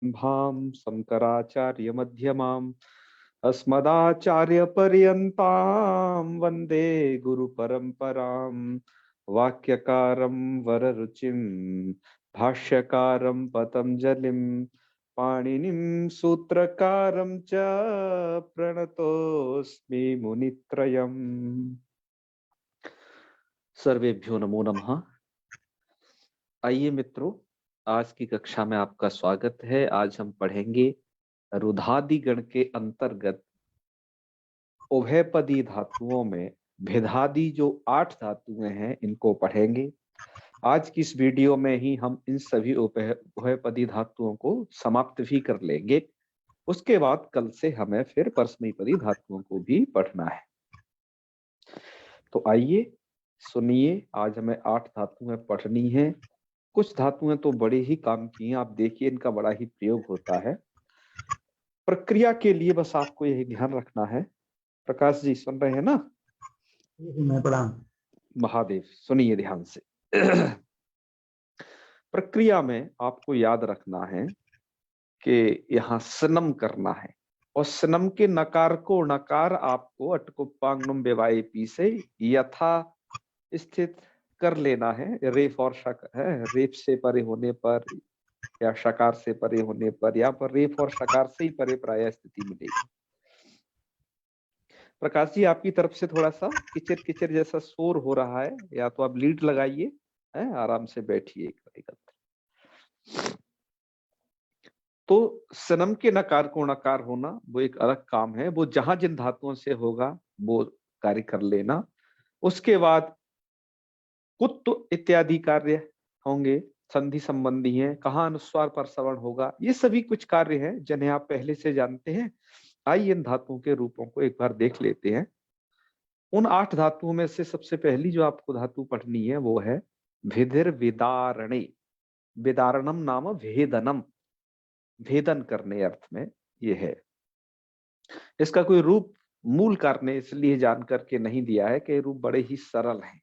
भाम शंकराचार्य मध्यमाम अस्मदाचार्य पर्यंताम वंदे गुरु परंपराम वाक्यकारं वररुचिं भाष्यकारं पतंजलिं पाणिनिं सूत्रकारं च प्रणतोस्मि मुनित्रयम्। सर्वेभ्यो नमो नमः। आइए मित्रों, आज की कक्षा में आपका स्वागत है। आज हम पढ़ेंगे रुधादि गण के अंतर्गत उभयपदी धातुओं में भेदादि जो 8 धातुएं हैं, इनको पढ़ेंगे। आज की इस वीडियो में ही हम इन सभी उभयपदी धातुओं को समाप्त भी कर लेंगे। उसके बाद कल से हमें फिर परस्मैपदी धातुओं को भी पढ़ना है। तो आइए सुनिए, आज हमें 8 धातुएं पढ़नी है। कुछ धातुएं तो बड़े ही काम की हैं, आप देखिए इनका बड़ा ही प्रयोग होता है। प्रक्रिया के लिए बस आपको यही ध्यान रखना है। प्रकाश जी सुन रहे हैं ना? मैं प्रणाम। महादेव सुनिए ध्यान से। प्रक्रिया में आपको याद रखना है कि यहाँ सनम करना है, और सनम के नकार को नकार आपको अटकुपांगनुम बेवाए पी से यथा स्थित कर लेना है। रेफ और शक है, रेफ से परे होने पर या शकार से परे होने पर, या पर रेफ और शकार से ही परे प्राय स्थिति मिलेगी। प्रकाश जी आपकी तरफ से थोड़ा सा किचर किचर जैसा शोर हो रहा है, या तो आप लीड लगाइए, आराम से बैठिए एकत्र। तो सनम के नकार को नकार होना वो एक अलग काम है, वो जहां जिन धातुओं से होगा वो कार्य कर लेना। उसके बाद कुत्त इत्यादि कार्य होंगे, संधि संबंधी हैं, कहाँ अनुस्वार पर श्रवण होगा, ये सभी कुछ कार्य हैं जिन्हें आप पहले से जानते हैं। आइए इन धातुओं के रूपों को एक बार देख लेते हैं। उन 8 धातुओं में से सबसे पहली जो आपको धातु पढ़नी है वो है भिदिर विदारणे। विदारणम नाम भेदनम, भेदन करने अर्थ में ये है। इसका कोई रूप मूलकार ने इसलिए जान करके नहीं दिया है कि रूप बड़े ही सरल हैं,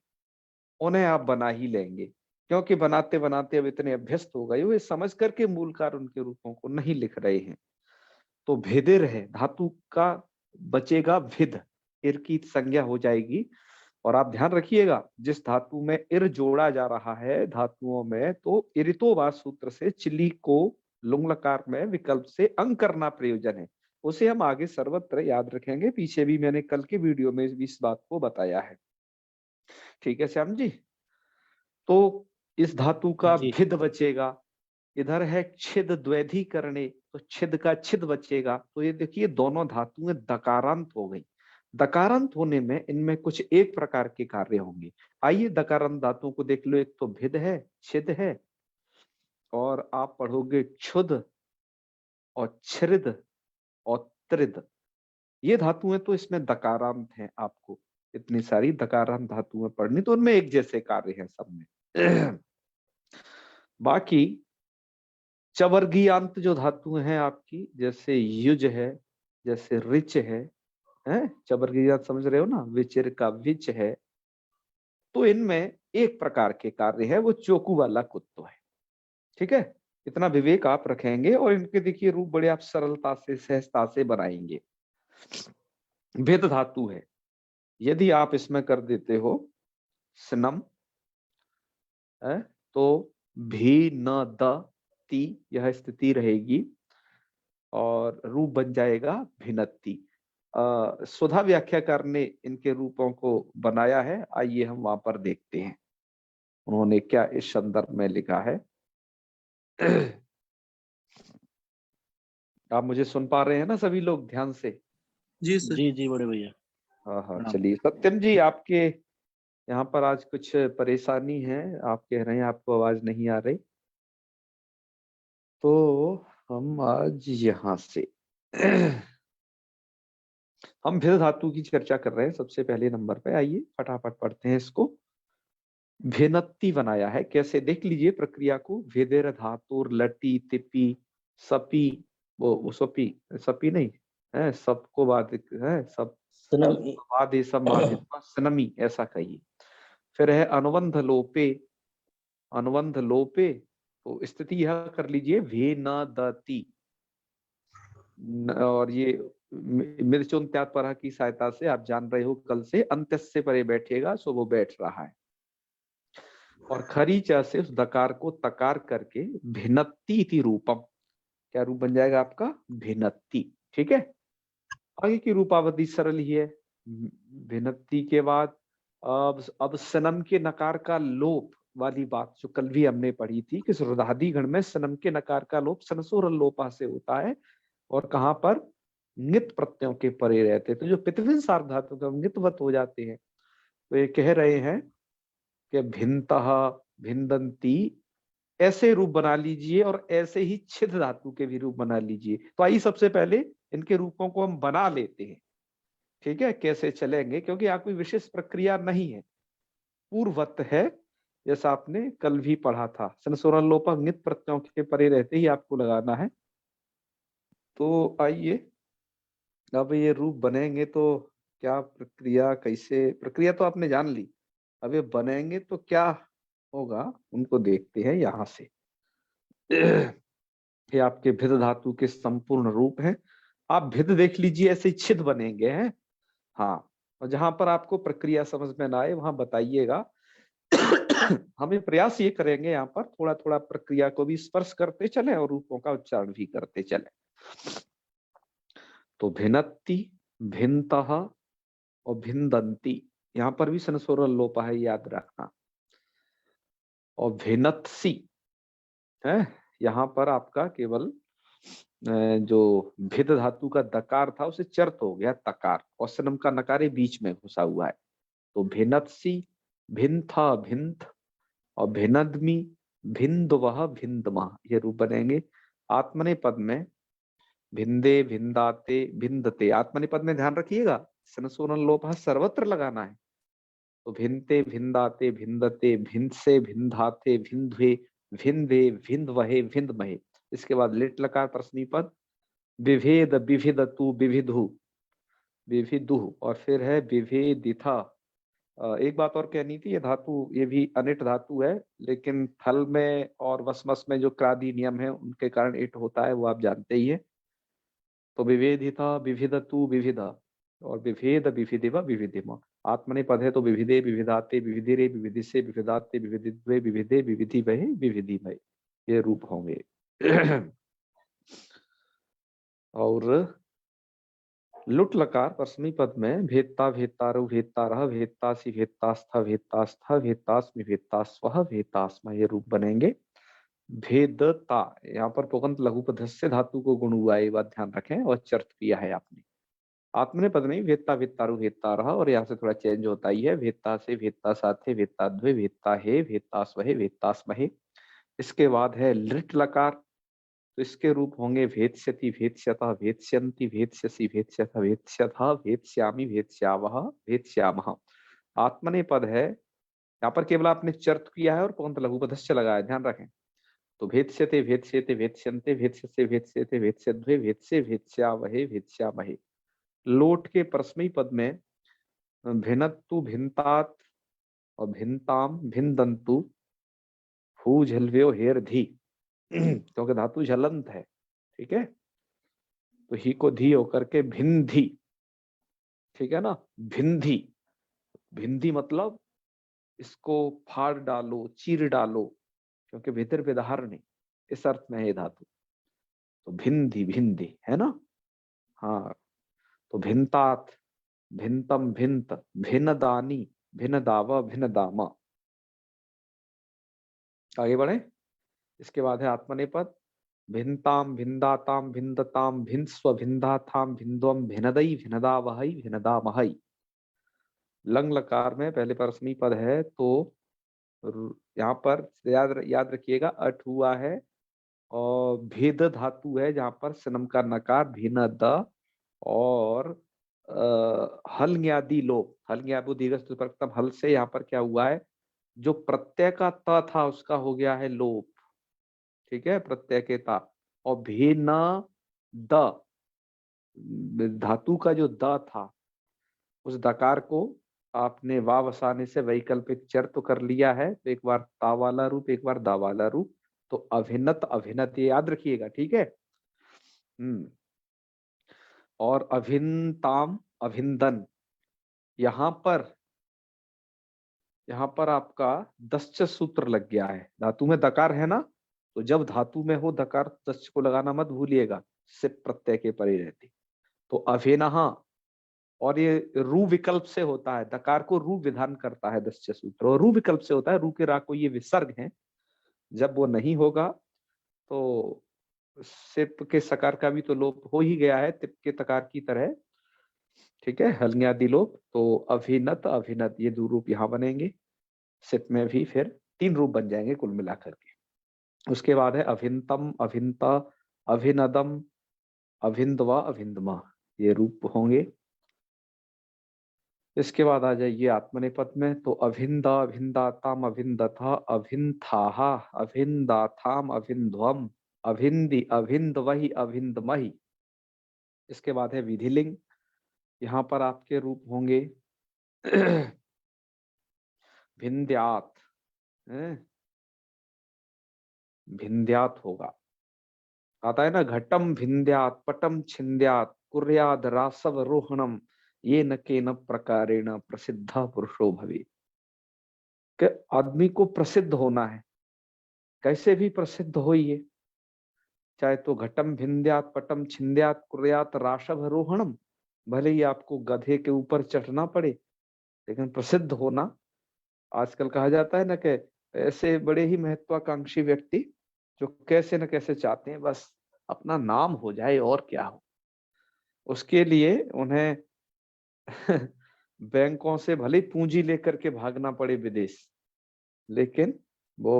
उन्हें आप बना ही लेंगे, क्योंकि बनाते बनाते अब इतने अभ्यस्त हो गए वे समझ करके मूलकार उनके रूपों को नहीं लिख रहे हैं। तो भेदिर है, धातु का बचेगा भिद, इर की संज्ञा हो जाएगी। और आप ध्यान रखिएगा, जिस धातु में इर जोड़ा जा रहा है धातुओं में, तो इरितोवा सूत्र से चिली को लुंग लकार में विकल्प से अंग करना प्रयोजन है। उसे हम आगे सर्वत्र याद रखेंगे, पीछे भी मैंने कल के वीडियो में इस बात को बताया है। ठीक है श्याम जी? तो इस धातु का भिद बचेगा। इधर है छिद द्वैधी करने, तो छिद का छिद बचेगा। तो ये देखिए दोनों धातुएं दकारांत हो गई। दकारांत होने में इनमें कुछ एक प्रकार के कार्य होंगे। आइए दकारांत धातुओं को देख लो। एक तो भिद है, छिद है, और आप पढ़ोगे क्षुद और छिद और त्रिद। ये धातुएं तो इसमें दकारांत हैं। आपको इतनी सारी दकारांत धातुएं पढ़नी, तो उनमें एक जैसे कार्य हैं सब में। बाकी चवर्गीयांत जो धातुएं हैं आपकी, जैसे युज है, जैसे रिच है, चवर्गीयांत समझ रहे हो ना, विचिर का विच है, तो इनमें एक प्रकार के कार्य है, वो चोकू वाला कुत्तो है। ठीक है, इतना विवेक आप रखेंगे और इनके देखिए रूप बड़े आप सरलता से सहजता से बनाएंगे। भेद धातु है, यदि आप इसमें कर देते हो स्नम, तो भी न द ती, यह स्थिति रहेगी और रूप बन जाएगा भिन्नति। सुधा व्याख्याकार ने इनके रूपों को बनाया है। आइए हम वहां पर देखते हैं उन्होंने क्या इस संदर्भ में लिखा है। आप मुझे सुन पा रहे हैं ना सभी लोग ध्यान से? जी सर। जी जी बड़े भैया। हाँ हाँ, चलिए। सत्यम जी आपके यहाँ पर आज कुछ परेशानी है, आप कह रहे हैं आपको आवाज नहीं आ रही, तो हम आज यहाँ से हम भिद धातु की चर्चा कर रहे हैं। सबसे पहले नंबर पे आइए फटाफट पढ़ते हैं इसको। भेनत्ति बनाया है, कैसे देख लीजिए प्रक्रिया को। भेदेर धातुर लटी तिपी सपी, वो सपी सपी नहीं है, सबको बाधित है, सब बाधे सब बाधित सनमी ऐसा कहिए। फिर है अनुबंध लोपे, अनुबंध लोपे तो स्थिति यह कर लीजिए भेनदती, और ये मिर्चोन्त्यात पर की सहायता से आप जान रहे हो कल से अंत्य से परे बैठेगा, सो वो बैठ रहा है। और खरी च से उस दकार को तकार करके भिन्नति इति रूपम, क्या रूप बन जाएगा आपका? भिन्नति। ठीक है, आगे की रूपावधि सरल ही है। भिन्नति के बाद अब सनम के नकार का लोप वाली बात जो कल भी हमने पढ़ी थी कि रुदादि गण में सनम के नकार का लोप सनसोरल लोपा से होता है, और कहां पर? नित प्रत्ययों के परे रहते, तो जो पितृन सार्वधातु का नितवत हो जाते हैं। तो ये कह रहे हैं कि भिन्नतः भिन्नंती ऐसे रूप बना लीजिए, और ऐसे ही छिद धातु के भी रूप बना लीजिए। तो आइए सबसे पहले इनके रूपों को हम बना लेते हैं। ठीक है, कैसे चलेंगे, क्योंकि यहाँ कोई विशेष प्रक्रिया नहीं है, पूर्वत है, जैसा आपने कल भी पढ़ा था। सनसोरल लोपा नित प्रत्ययों के परे रहते ही आपको लगाना है। तो आइए अब ये रूप बनेंगे तो क्या प्रक्रिया, कैसे प्रक्रिया तो आपने जान ली, अब ये बनेंगे तो क्या होगा उनको देखते हैं यहां से। ये आपके भिद धातु के संपूर्ण रूप हैं। आप भिद देख लीजिए, ऐसे छिद बनेंगे हैं। हाँ, और जहां पर आपको प्रक्रिया समझ में ना आए वहां बताइएगा। हमें प्रयास ये करेंगे यहाँ पर थोड़ा थोड़ा प्रक्रिया को भी स्पर्श करते चले और रूपों का उच्चारण भी करते चले। तो भिन्नति, भिन्नतः और भिन्नदंती, यहाँ पर भी सनसोरल लोपा है, याद रखना। और भिन्नत्सी है, यहाँ पर आपका केवल जो भिद धातु का दकार था उसे चर्त हो गया तकार, और सनम का नकारे बीच में घुसा हुआ है। तो भिन्नत्सी, भिन्था भिन्थ, और भिन्नदमी, भिन्दवह भिन्दमा, ये रूप बनेंगे। आत्मने पद में भिन्दे भिन्दाते भिन्दते, आत्मने पद में ध्यान रखिएगा सनसोरल लोपा सर्वत्र लगाना है। तो भिन्ते भिन्दाते भिन्दते, भिन्से भिन्धाते, भिन्ध्वे भिन्धे, भिन्धवहे भिन्धमहे। इसके बाद लिट लकार प्रश्नी पद विभेद विभिदतु विविधु विविदुः, और फिर है विभेदिथा। एक बात और कहनी थी, ये धातु ये भी अनिट धातु है, लेकिन थल में और वसमस में जो क्रादि नियम है उनके कारण इट होता है, वो आप जानते ही है। तो विभेदिता विभिदतु विविधा, और विभेद विभिदिवा विविधिमा। आत्मने पद है तो विविधे विविधाते विविधिरे विविधिसे विविधाते विविधिद्वे विविधे विविधि वहे विविधि भय, ये रूप होंगे। और लुट लकार परस्मी पद में भेदता भेदतारु भेदतारह भेदतासी भेदतास्थ भेदतास्थ भेदतास्मि भेदतास्वह भेदतास्म, ये रूप बनेंगे। भेदता, यहाँ पर पुगंत लघुपधस्य धातु को गुण हुआ है, ये बात ध्यान रखें, और चर्त किया है आपने। आत्मने पद नहीं, भेदता भेदतारु भेदतारह, और यहाँ से थोड़ा चेंज होता ही है, भेदता से भेदता साथे भेदताद्वे भेदता हे भेदतास्वहे भेदतास्महे। इसके बाद है लिट लकार, तो इसके रूप होंगे भेदस्यति भेदस्यता भेदस्यन्ति भेदस्यसि भेदस्यथा भेदस्यथा भेदस्यामि भेदस्यावह भेदस्यामः। आत्मने पद है, यहाँ पर केवल आपने चर्त किया है और पुगंत लघुपधस्य लगाया, ध्यान रखें। तो भेदस्यते भेदस्यते भेदस्यन्ते भेदस्यसे भेदस्यते भेदस्यद्वे भेदसे भेदस्यावहे भेदस्यामहे। लोट के परस्मै पद में भिन्नतु भिन्तात और भिन्ताम भिन्दन्तु हु झलव्यो हेर धी, क्योंकि धातु झलंत है। ठीक है, तो ही को धी होकर के भिन्धी, ठीक है ना, भिन्धी। भिन्धी मतलब इसको फाड़ डालो, चीर डालो, क्योंकि भीतर विधार नहीं, इस अर्थ में है धातु। तो भिन्धी भिन्धी है ना। हाँ, तो भिन्तात भिन्तम भिन्त भिन्नदानी भिन्नदावा भिन्नदामा। आगे बढ़े, इसके बाद है आत्मनेपद भिन्ताम भिन्दाताम भिन्दताम भिन्स्व भिन्दाथाम भिन्दवम भिनदई भिनदावहई भिनदामहई। लंग लकार में पहले परस्मी पद है, तो यहाँ पर याद रखिएगा अट हुआ है, और भेद धातु है जहां पर सनम का नकार भिन्न द, और हल न्यादि लोप, हल न्यादो दीर्घ हल से यहाँ पर क्या हुआ है, जो प्रत्यय का त था उसका हो गया है लोप। ठीक है, प्रत्यय के ता, और भिन्न द धातु का जो द था उस दकार को आपने वाव वसाने से वैकल्पिक चर तो कर लिया है, तो एक बार ता वाला रूप एक बार दा वाला रूप। तो अभिनत अभिनत, ये याद रखिएगा, ठीक है। और अभिनताम अभिनदन, यहाँ पर आपका दश्च सूत्र लग गया है। धातु में दकार है ना, तो जब धातु में हो दकार दश्च को लगाना मत भूलिएगा, सिप प्रत्यय के परे रहती। तो अभिनहा, और ये रू विकल्प से होता है, दकार को रू विधान करता है दश्च सूत्र, और रू विकल्प से होता है। रू के रा को ये विसर्ग है, जब वो नहीं होगा तो सिप के सकार का भी तो लोप हो ही गया है, तिप के तकार की तरह, ठीक है, हल्न्यादि लोप। तो अभिनत अभिनत, ये दो रूप यहाँ बनेंगे। सिप में भी फिर 3 रूप बन जाएंगे कुल मिलाकर के। उसके बाद है अभिनतम अभिनता अभिनदम अभिनदवा अभिनदमा, ये रूप होंगे। इसके बाद आ जाइए आत्मनेपद में, तो अभिंदा अभिंदाताम अभिंदथा अभिंथाहा अभिंदाथाम अभिंध्वम अभिंदी अभिंदवहि अभिंदमहि। इसके बाद है विधिलिंग, यहाँ पर आपके रूप होंगे भिंद्यात, भिंद्यात होगा, आता है ना, घटम भिंद्यात पटम छिंद्यात कुर्याद रासव रोहणम ये न के न प्रकारेण प्रसिद्ध पुरुषो भवे। कि आदमी को प्रसिद्ध होना है, कैसे भी प्रसिद्ध होइए, चाहे तो घटम भिंद्यात पटम छिंद्यात कुर्यात रासव रोहणम, भले ही आपको गधे के ऊपर चढ़ना पड़े, लेकिन प्रसिद्ध होना। आजकल कहा जाता है ना कि ऐसे बड़े ही महत्वाकांक्षी व्यक्ति जो कैसे न कैसे चाहते हैं बस अपना नाम हो जाए और क्या हो, उसके लिए उन्हें बैंकों से भले पूंजी लेकर के भागना पड़े विदेश, लेकिन वो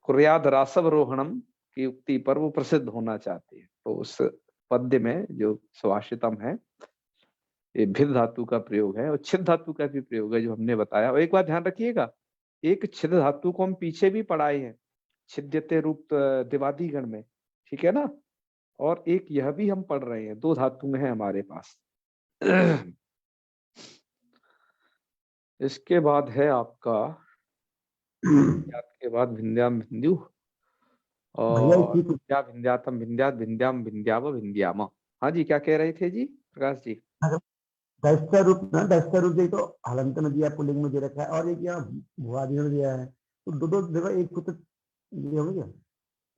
कुर्याद रासव रोहणम की उक्ति पर वो प्रसिद्ध होना चाहते हैं। तो उस पद्य में जो सुभाषितम है, ये भिद धातु का प्रयोग है और छिद धातु का भी प्रयोग है जो हमने बताया। और एक बात ध्यान रखिएगा, एक छिद धातु को हम पीछे भी पढ़ाए हैं, छिद्यते रूप दिवादी गण में, ठीक है ना, और एक यह भी हम पढ़ रहे हैं, 2 धातु में है हमारे पास। इसके बाद है आपका के बाद भिंद्याम भिंद्यु और क्या भिंद्यातम भिंद्यात भिंद्याम भिंद्याव भिंद्याम। हाँ जी, क्या कह रहे थे जी प्रकाश जी? दस का रूप ना, 10 का रूप देखो तो हलंत में दिया, पुल्लिंग में दे रखा है, और एक यहाँ भुआदि में दिया है, तो दो देखो एक सूत्र ये हो गया।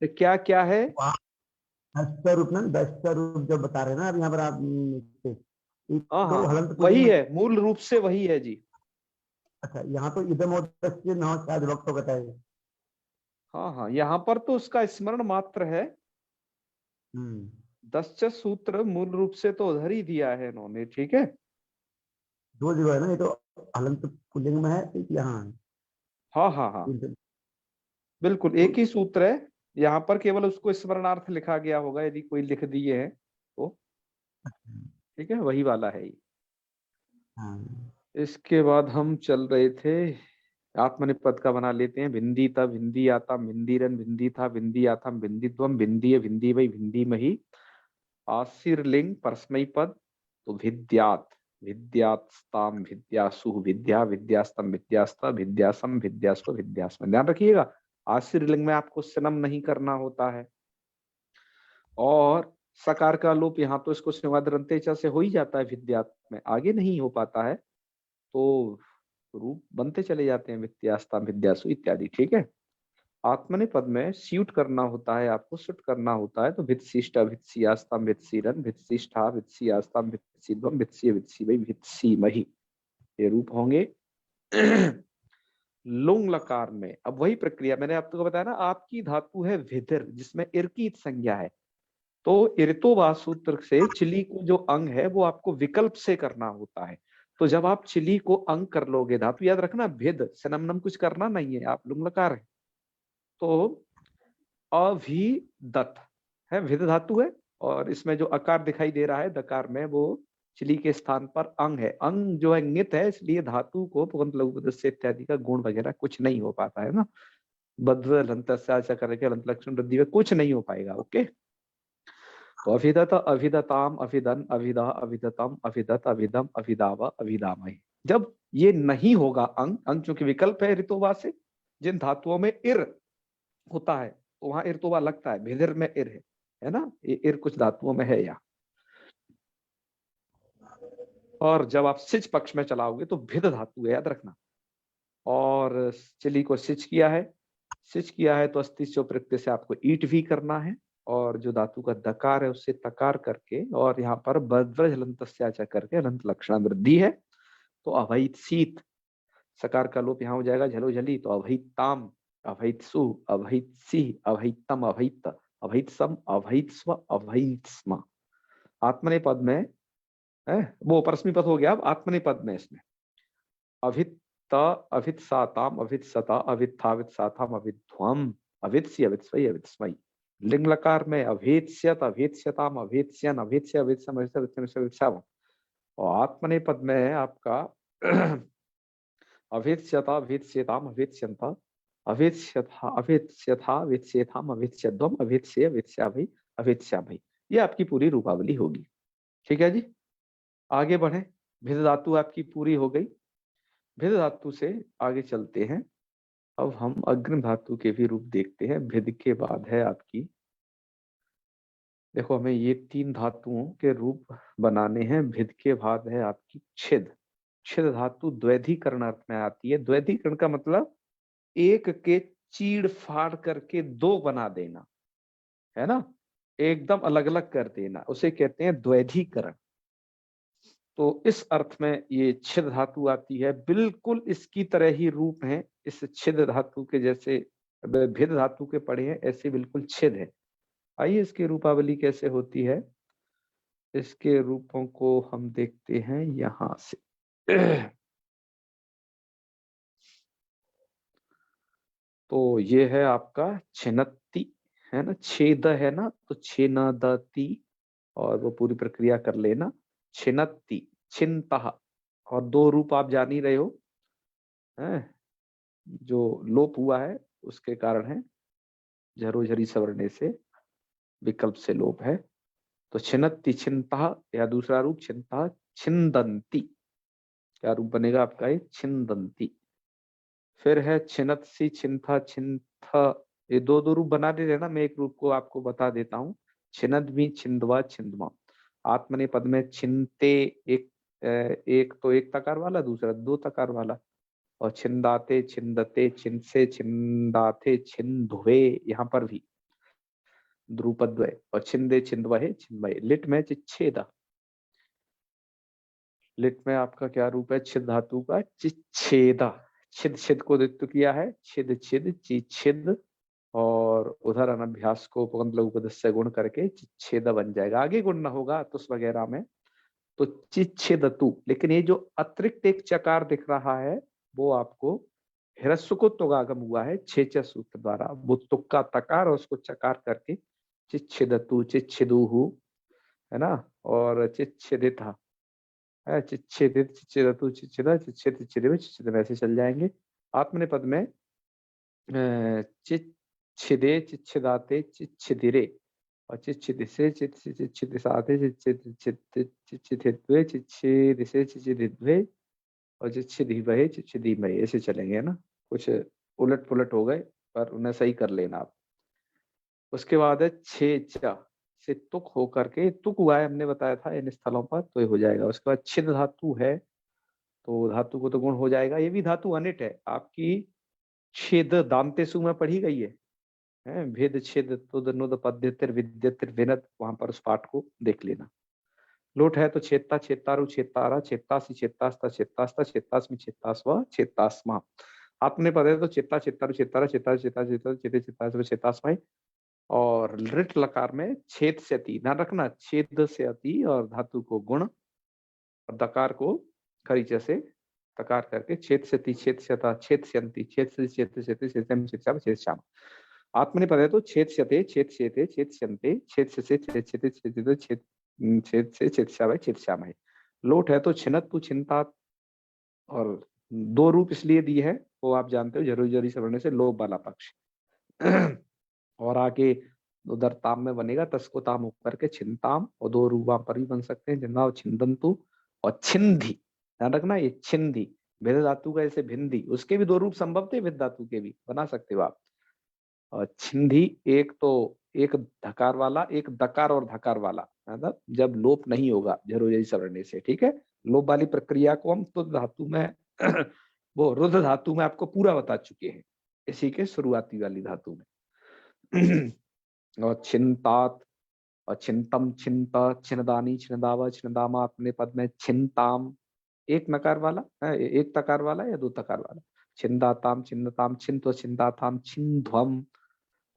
तो क्या क्या है 10 का रूप ना, 10 का रूप जब बता रहे हैं ना अब यहाँ पर आप, तो हलंत वही है, मूल रूप से वही है जी। अच्छा, यहाँ तो इदम और दस्य न शायद वक्त को बताएगा। हाँ, यहाँ पर तो उसका स्मरण मात्र है। दश्च सूत्र मूल रूप से तो उधर ही दिया है इन्होंने, ठीक है। 2 जगह है ना, ये तो हलंत पुल्लिंग में है, एक यहाँ है। हाँ, बिल्कुल एक ही सूत्र है, यहाँ पर केवल उसको स्मरणार्थ लिखा गया होगा यदि कोई लिख दिए है तो, ठीक है, वही वाला है ये। इसके बाद हम चल रहे थे, आत्मनिपद का बना लेते हैं। भिंदी था भिंदी आता भिंदीरन भिंदी था भिंदी आता भिंदित्वम भिंदी भिंदी वही भिंदी मही। आशीर्लिंग परस्मई पद, तो भिद्यात विद्यास्ताम विद्यासु विद्या विद्यास्तम विद्यास्ता विद्यासम विद्यास्व विद्यास्म। ध्यान रखिएगा, आशीर्लिंग में आपको सनम नहीं करना होता है, और सकार का लोप यहाँ तो इसको स्नेवादरंतेचा से हो ही जाता है, विद्यात में आगे नहीं हो पाता है, तो रूप बनते चले जाते हैं विद्यास्ताम विद्यासु इत्यादि, ठीक है। आत्मनेपद में स्यूट करना होता है, आपको सुट करना होता है, तो भित्सिष्टा भित्सियास्ताम भित्सिरन भित्सिष्ठा भित्सियास्ताम भित्सिद्वम भित्सी भित्सीवै भित्सीमहि, ये रूप होंगे। लुंग लकार में अब वही प्रक्रिया मैंने आपको बताया ना, आपकी धातु है विधिर जिसमें इर की संज्ञा है, तो इर्तोवा सूत्र से चिली को जो अंग है वो आपको विकल्प से करना होता है। तो जब आप चिली को अंग कर लोगे, धातु याद रखना भिद सनमनम कुछ करना नहीं है, आप लुंग लकार है, तो अभिदत है, विध धातु है, और इसमें जो अकार दिखाई दे रहा है दकार में, वो चिली के स्थान पर अंग है। अंग जो है नित है, इसलिए धातु को पुगंत लघु से इत्यादि का गुण वगैरह कुछ नहीं हो पाता है ना, बद्ध लंत करके लंत लक्षण वृद्धि में कुछ नहीं हो पाएगा। ओके, तो अभिदत अभिदताम अभिदन अभिदा अभिदतम अभिदत अभिदम अभिदावा अभिदामय। जब ये नहीं होगा अंग, अंग चूंकि विकल्प है ऋतुवा से, जिन धातुओं में इर होता है तो वहां इर तो वहां लगता है, भिदिर में इर है ना, ये इर कुछ धातुओं में है यहाँ। और जब आप सिच पक्ष में चलाओगे तो भिद धातु है, याद रखना। और चिली को सिच किया है तो अस्तित्व प्रत्यय से आपको ईट भी करना है, और जो धातु का दकार है उससे तकार करके, और यहाँ पर बद्रज हलंतस्याचा करके हलंत लक्षण वृद्धि है। तो अभैत शीत, सकार का लोप यहाँ हो जाएगा झलो झली, तो अभैत ताम, अभैत सु, अभैत सी, अभैतम, अभैत, अभैत सम, अभैत स्व, अभैत स्म। आत्मने पद में है, वो परस्मी पद हो गया। अब आत्मने पद में इसमें अभित अभित साताम, अभित सता, अभित थावित साथाम, अभित ध्वम, अभित सी, अभित स्वई, अभित स्मई। लिंग लकार में अभेत्स्यत, अभेत्स्यताम, अभेत्स्यन, अभेत्स्य, अभेत्सम, अभेत्सम। और आत्मने पद में है आपका अभेत्स्यता, अभेत्स्यताम, अभेत्स्यंता, अभेत्स्यथा, अभेत्स्यथा, अभेत्स्यथाम, अभेत्स्यद्वम, अभेत्स्य, अभेत्स्याभि, अभेत्स्याभि। ये आपकी पूरी रूपावली होगी। ठीक है जी, आगे बढ़े। भिद धातु आपकी पूरी हो गई। भिद धातु से आगे चलते हैं। अब हम अग्रिम धातु के भी रूप देखते हैं। भिद के बाद है आपकी, देखो हमें ये 3 धातुओं के रूप बनाने हैं। भिद के बाद है आपकी छिद। छिद धातु द्वैधीकरण अर्थ में आती है। द्वैधीकरण का मतलब एक के चीड़ फाड़ करके 2 बना देना, है ना, एकदम अलग अलग कर देना, उसे कहते हैं द्वैधीकरण। तो इस अर्थ में ये छिद धातु आती है। बिल्कुल इसकी तरह ही रूप है, इस छिद धातु के जैसे भिद धातु के पढ़े हैं ऐसे बिल्कुल छिद है। आइए इसकी रूपावली कैसे होती है, इसके रूपों को हम देखते हैं यहां से। तो ये है आपका छिन्नति, है ना, छेद है ना, तो छिन्नदति, और वो पूरी प्रक्रिया कर लेना। छिन्नति, छिन्नतः, और 2 रूप आप जान ही रहे हो, हैं, जो लोप हुआ है उसके कारण है, झरोझरी सवर्णे से, विकल्प से लोप है। तो छिन्नति, छिन्नतः, या दूसरा रूप छिन्नतः, छिन्दन्ति। क्या रूप बनेगा आपका ये, छिन्दन्ति। फिर है छिन्नत्सी, छिन्था, छिन्थ। ये 2 रूप बना दे रहे ना, मैं एक रूप को आपको बता देता हूँ। छिन्नद्मी, छिन्दवा, छिन्दमा। आत्मने पद में छिन्ते, एक तो 1 तकार वाला, दूसरा 2 तकार वाला। और छिंदाते, छिंदते, छिंसे, छिंदाते, छिंदुवे, यहाँ पर भी द्रुपद्वय। और छिंदे, छिंदवहे, छिंदवय। लिट में चिच्छेदा, लिट में आपका क्या रूप है, छिद धातु का चिच्छेदा। छिद छिद को द्वित्व किया है, छिद छिद, चिच्छिद, और उधर अनभ्यास को उपगंध लघुपद से गुण करके चिच्छेद बन जाएगा। आगे गुण न होगा तुस वगैरह में, तो चिच्छेदतु। लेकिन ये जो अतिरिक्त एक चकार दिख रहा है वो आपको ह्रस्व को तुगागम हुआ है छेच सूत्र द्वारा, वो तुक्का तकार और उसको चकार करके चिच्छेदतु, चिच्छेदुहु, है ना, और चिच्छेदिता, चिच्छेदित, चिच्छेदतु, चिच्छेदा, चिच्छेद, चिच्छेदिव, चिच्छेदम, ऐसे चल जाएंगे। आत्मने पद में चिच्छिदे, चिच्छिदाते, चिच्छिदिरे, और चिच्छिदिसे, चिच्छिदिसाते, चिच्छिदित्वे, चिच्छिदिसे, चिच्छिदिद्वे, और चिच्छिदिवहे, चिच्छिदिमये, ऐसे चलेंगे, है ना। कुछ उलट पुलट हो गए पर उन्हें सही कर लेना आप। उसके बाद है छे चा से तुक होकर के, तुक हुआ है हमने बताया था इन स्थलों पर, तो ये हो जाएगा। उसके बाद छिद धातु है, तो धातु को तो गुण हो जाएगा। ये भी धातु अनिट है आपकी, छेद दांतेसु में पढ़ी गई है, भेद छेद तुद नुद पद्यतिर विद्यतिर विनत, वहां पर उस पाठ को देख लेना। लोट है तो छेत्ता, छेत्तारु, छेत्तारा, छेत्तासी, छेत्तास्ता, छेत्तास्ता, छेत्तास्मि, छेत्तास्वा, छेत्तास्मा। आत्मने पद है तो चेत्ता, चेत्तारु, चेत्तारा, चेत्ता, चेत्ता, चेत्ता, चेते, चेत्तास्व, छेत्तास्माई। और लिट लकार में छेद से अति, ध्यान रखना, छेद से अति, और धातु को गुण, और दकार को खरीचे से तकार करके छेद से ति, छेद से अता, छेद से अंति, छेद से छेद से छेद से छेद श्याम। आत्मने पद है तो छेद से छेद से छेद से अंते, छेद से छेद छेद छेद छेद से छेद श्याम, छेद श्याम है। लोट है तो छिन्नत तु, छिन्तात, और 2 रूप इसलिए दी है वो आप जानते हो, जरूरी जरूरी सवर्ण से लोप वाला पक्ष। और आगे उधर ताम में बनेगा, तस को ताम होकर के छिन्ताम, और 2 रूप वहां पर भी बन सकते हैं, जिन्ना छिंदंतु और छिंदी। ध्यान रखना ये छिंदी, भेद धातु का ऐसे भिंदी, उसके भी 2 रूप संभव थे, भेद धातु के भी बना सकते हो आप। और छिंदी एक तो एक धकार वाला, एक दकार और धकार वाला, मतलब जब लोप नहीं होगा झरोजरी सवरने से, ठीक है। लोप वाली प्रक्रिया को हम तो धातु में वो रुद्र धातु में आपको पूरा बता चुके हैं, इसी के शुरुआती वाली धातु में। और छिंतात और छिंतम, छिंत, छिनदानी, छिनदावा, छिनदामा, अपने पद में छिंताम, एक नकार वाला है, एक तकार वाला या दो तकार वाला, छिंदाताम, छिंदताम, छिंतो, छिंदाताम, छिंध्वम,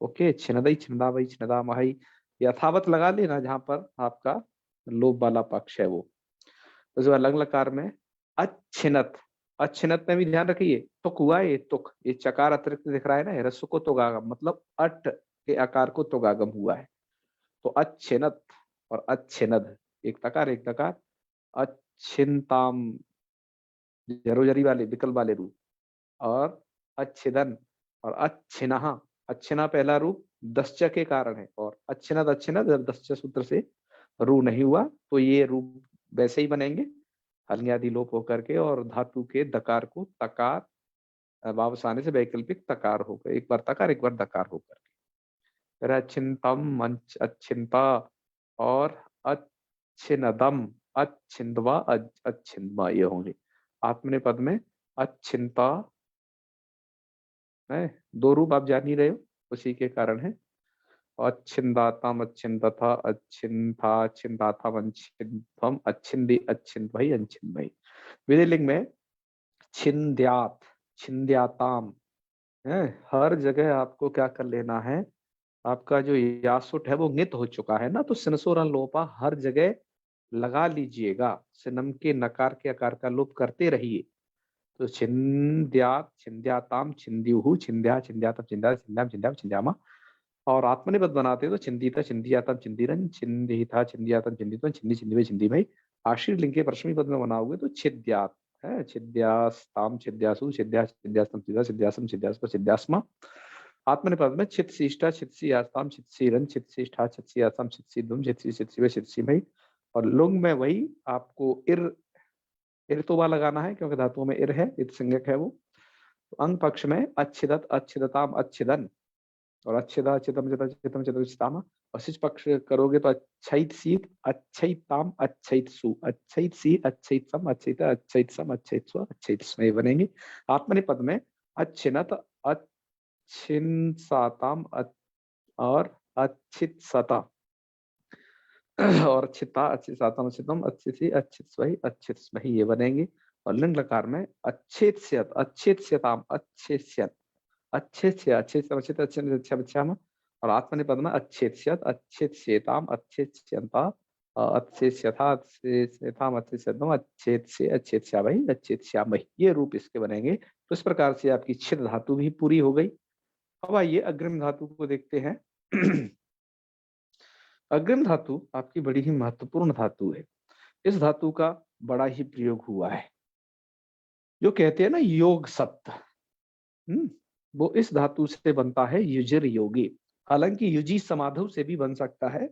ओके, छिनदई, छिनदावई, छिनदामहई, यथावत लगा लेना जहां पर आपका लोभ वाला पक्ष है वो। उसके बाद लंग लकार में अच्छिनत, अच्छिनत में भी ध्यान रखिए, तुक हुआ है, ये तुक, ये चकार अतिरिक्त दिख रहा है ना, रस्व को तुगागम, मतलब अट के आकार को तुगागम हुआ है, तो अच्छिनत और अच्छिनद, एक तकार एक तकार, अच्छिनताम जरोजरी वाले विकल्प वाले रूप, और अच्छिदन और अच्छिनहा, अच्छिना पहला रूप दश्च के कारण है, और अच्छिनद अच्छिनद जब दश्च सूत्र से रू नहीं हुआ तो ये रूप वैसे ही बनेंगे, हल्ंग्यादि लोप होकर के, और धातु के दकार को तकार वापस आने से वैकल्पिक तकार होकर, एक बार तकार एक बार दकार होकर के, अच्छिन्तम, अच्छिन्ता और अच्छिनदम, अच्छिन्दवा, अच्छिन्दवा, ये होंगे। आत्मनेपद में अच्छिन्ता है, दो रूप आप जान ही रहे हो, उसी के कारण है। अच्छिन्दाताम, अच्छिन्दथा, अच्छिन्था, अच्छिन्दाथम, अच्छिन्धम, अच्छिन्दी, अच्छिन्धवई, अच्छिन्धवई। विधिलिंग में छिन्द्यात, छिन्द्याताम है, हर जगह आपको क्या कर लेना है, आपका जो यासुट है वो नित हो चुका है ना, तो सिनसोरन लोपा हर जगह लगा लीजिएगा, सिनम के नकार के आकार का लोप करते रहिए। तो छिन्द्यात, छिन्द्याताम, छिन्द्युहु, छिन्द्या, छिन्द्यातम, छिन्द्या, छिन्द्याम, छिन्द्याम, छिन्द्यामा, और आत्मनिपद बनाते तो छिंदीता, छिंदियातम, छिंदीरन, छिंदिता, छिंदियातम, छिंदितम, छिंदी, छिंदी में, छिंदी में, आश्रित लिंग के प्रश्न पद में बनाओगे तो छिद्यात है, छिद्यास्ताम, छिद्यासु, छिद्या, छिद्यास्तम, छिद्या, छिद्यासम, छिद्यास्म, छिद्यास्मा। आत्मनिपद में छित शिष्टा, छित्सी आस्ताम, छित्सीरन, छित्सिष्ठा, छित्सी आसाम, छित्सी दुम, छित्सी, छित्सी में, छित्सी में, और लुंग में वही आपको इर, इर्तोबा लगाना है क्योंकि धातुओं में इर है, इत संज्ञक है वो। तो अंग पक्ष में अच्छिदत, अच्छिदताम, अच्छिदन, और अच्छेदा, अच्छितम, चितम, चितम, चितम, चितामा, और सिच पक्ष करोगे तो अच्छित सीत, अच्छिताम, अच्छित सु, अच्छित सी, अच्छित सम, अच्छित, अच्छित सम, अच्छित सु, अच्छित स्मय बनेंगे। आत्मनिपद में अच्छिनत, अच्छिन साताम, और अच्छित सता, और अच्छिता, अच्छित सातम, अच्छितम, अच्छित सी, अच्छित स्वही, अच्छित स्मही, ये बनेंगे। और लिंग लकार में अच्छेत स्यत, अच्छेत स्यताम, अच्छेत स्यत, अच्छे से अच्छे से अच्छे अच्छे अच्छा बच्चा में, और आत्मनिपद में अच्छे अच्छेताम, अच्छेता, अच्छे था, अच्छे थाम, अच्छे से अच्छे भाई, अच्छे श्यामही, ये रूप इसके बनेंगे। तो इस प्रकार से आपकी छिद धातु भी पूरी हो गई। अब आइए अग्रिम धातु को देखते हैं। अग्रिम धातु आपकी बड़ी ही महत्वपूर्ण धातु है, इस धातु का बड़ा ही प्रयोग हुआ है, जो कहते हैं ना योग सप्त, वो इस धातु से बनता है, युजिर योगी, हालांकि युजी समाधु से भी बन सकता है।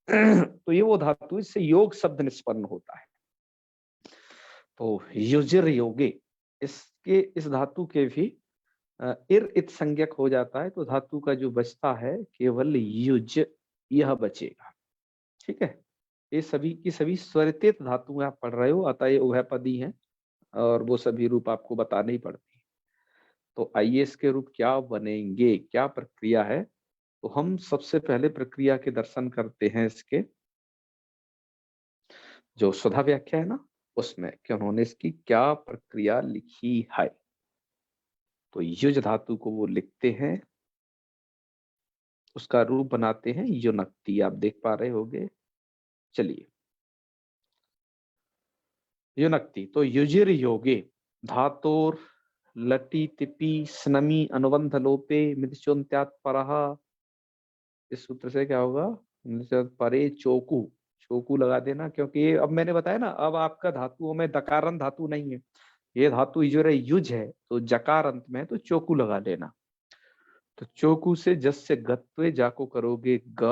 तो ये वो धातु, इससे योग शब्द निष्पन्न होता है, तो युजिर योगी, इसके इस धातु के भी इर इत संज्ञक हो जाता है, तो धातु का जो बचता है केवल युज, यह बचेगा, ठीक है। ये सभी की सभी स्वरित धातुएं आप पढ़ रहे हो, अतः ये उभयपदी हैं, और वो सभी रूप आपको बताने ही पड़ते हैं। तो आइए इसके रूप क्या बनेंगे, क्या प्रक्रिया है, तो हम सबसे पहले प्रक्रिया के दर्शन करते हैं इसके, जो सुधा व्याख्या है ना उसमें कि उन्होंने इसकी क्या प्रक्रिया लिखी है। तो युज धातु को वो लिखते हैं, उसका रूप बनाते हैं युनक्ति, आप देख पा रहे होगे। चलिए युनक्ति, तो युजिर योगे धातोर लटी तिपी स्नमी अनुबंध लोपे मिदचोन्त्यात परः, इस सूत्र से क्या होगा, परे चोकू, चोकू लगा देना, क्योंकि ये अब मैंने बताया ना, अब आपका धातुओं में दकारन धातु नहीं है, ये धातु जो है युज है, तो जकार अंत में है, तो चोकू लगा लेना। तो चोकू से जस से गत्वे जाको करोगे ग,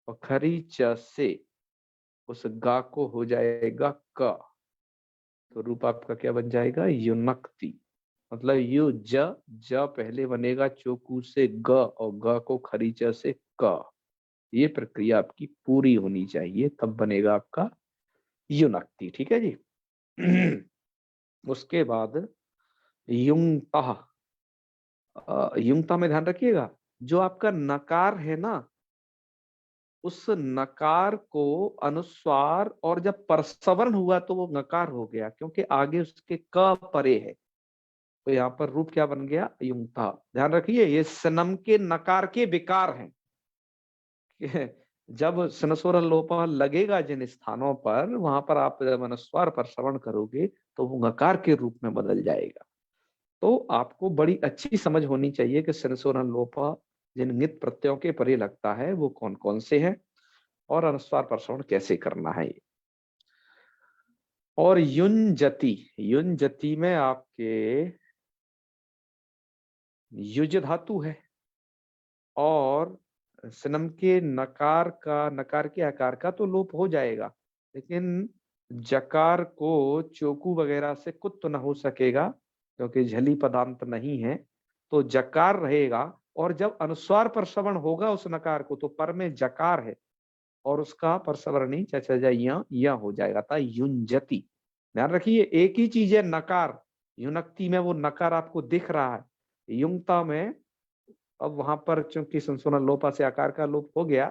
और खरी च से उस गा को हो जाएगा क, तो रूप आपका क्या बन जाएगा, युनक्ति। मतलब यू ज, ज पहले बनेगा चोकू से ग और ग को खरीच से क। ये प्रक्रिया आपकी पूरी होनी चाहिए, तब बनेगा आपका युनक्ति। ठीक है जी। उसके बाद युंगता। युंगता में ध्यान रखिएगा, जो आपका नकार है ना, उस नकार को अनुस्वार और जब परसवर्ण हुआ तो वो नकार हो गया, क्योंकि आगे उसके क परे है। तो यहाँ पर रूप क्या बन गया? युंगता। ध्यान रखिए, ये सनम के नकार के विकार हैं। जब सनस्वर लोपा लगेगा जिन स्थानों पर, वहां पर आप जब अनुस्वार पर श्रवण करोगे तो वो नकार के रूप में बदल जाएगा। तो आपको बड़ी अच्छी समझ होनी चाहिए कि सनस्वर लोपा जिन नित प्रत्ययों के परे लगता है वो कौन कौन से हैं और अनुस्वार पर श्रवण कैसे करना है। और युंजति, युंजति में आपके युज धातु है और सनम के नकार का, नकार के आकार का तो लोप हो जाएगा, लेकिन जकार को चोकू वगैरह से कुत तो न हो सकेगा क्योंकि झली पदांत नहीं है, तो जकार रहेगा। और जब अनुस्वार पर श्रवण होगा उस नकार को, तो पर में जकार है और उसका परसवर्णी या हो जाएगा, था युंजति। ध्यान रखिए, एक ही चीज है नकार, युनक्ति में वो नकार आपको दिख रहा है, युंगता में अब वहां पर चूंकि संशोधन लोपा से आकार का लोप हो गया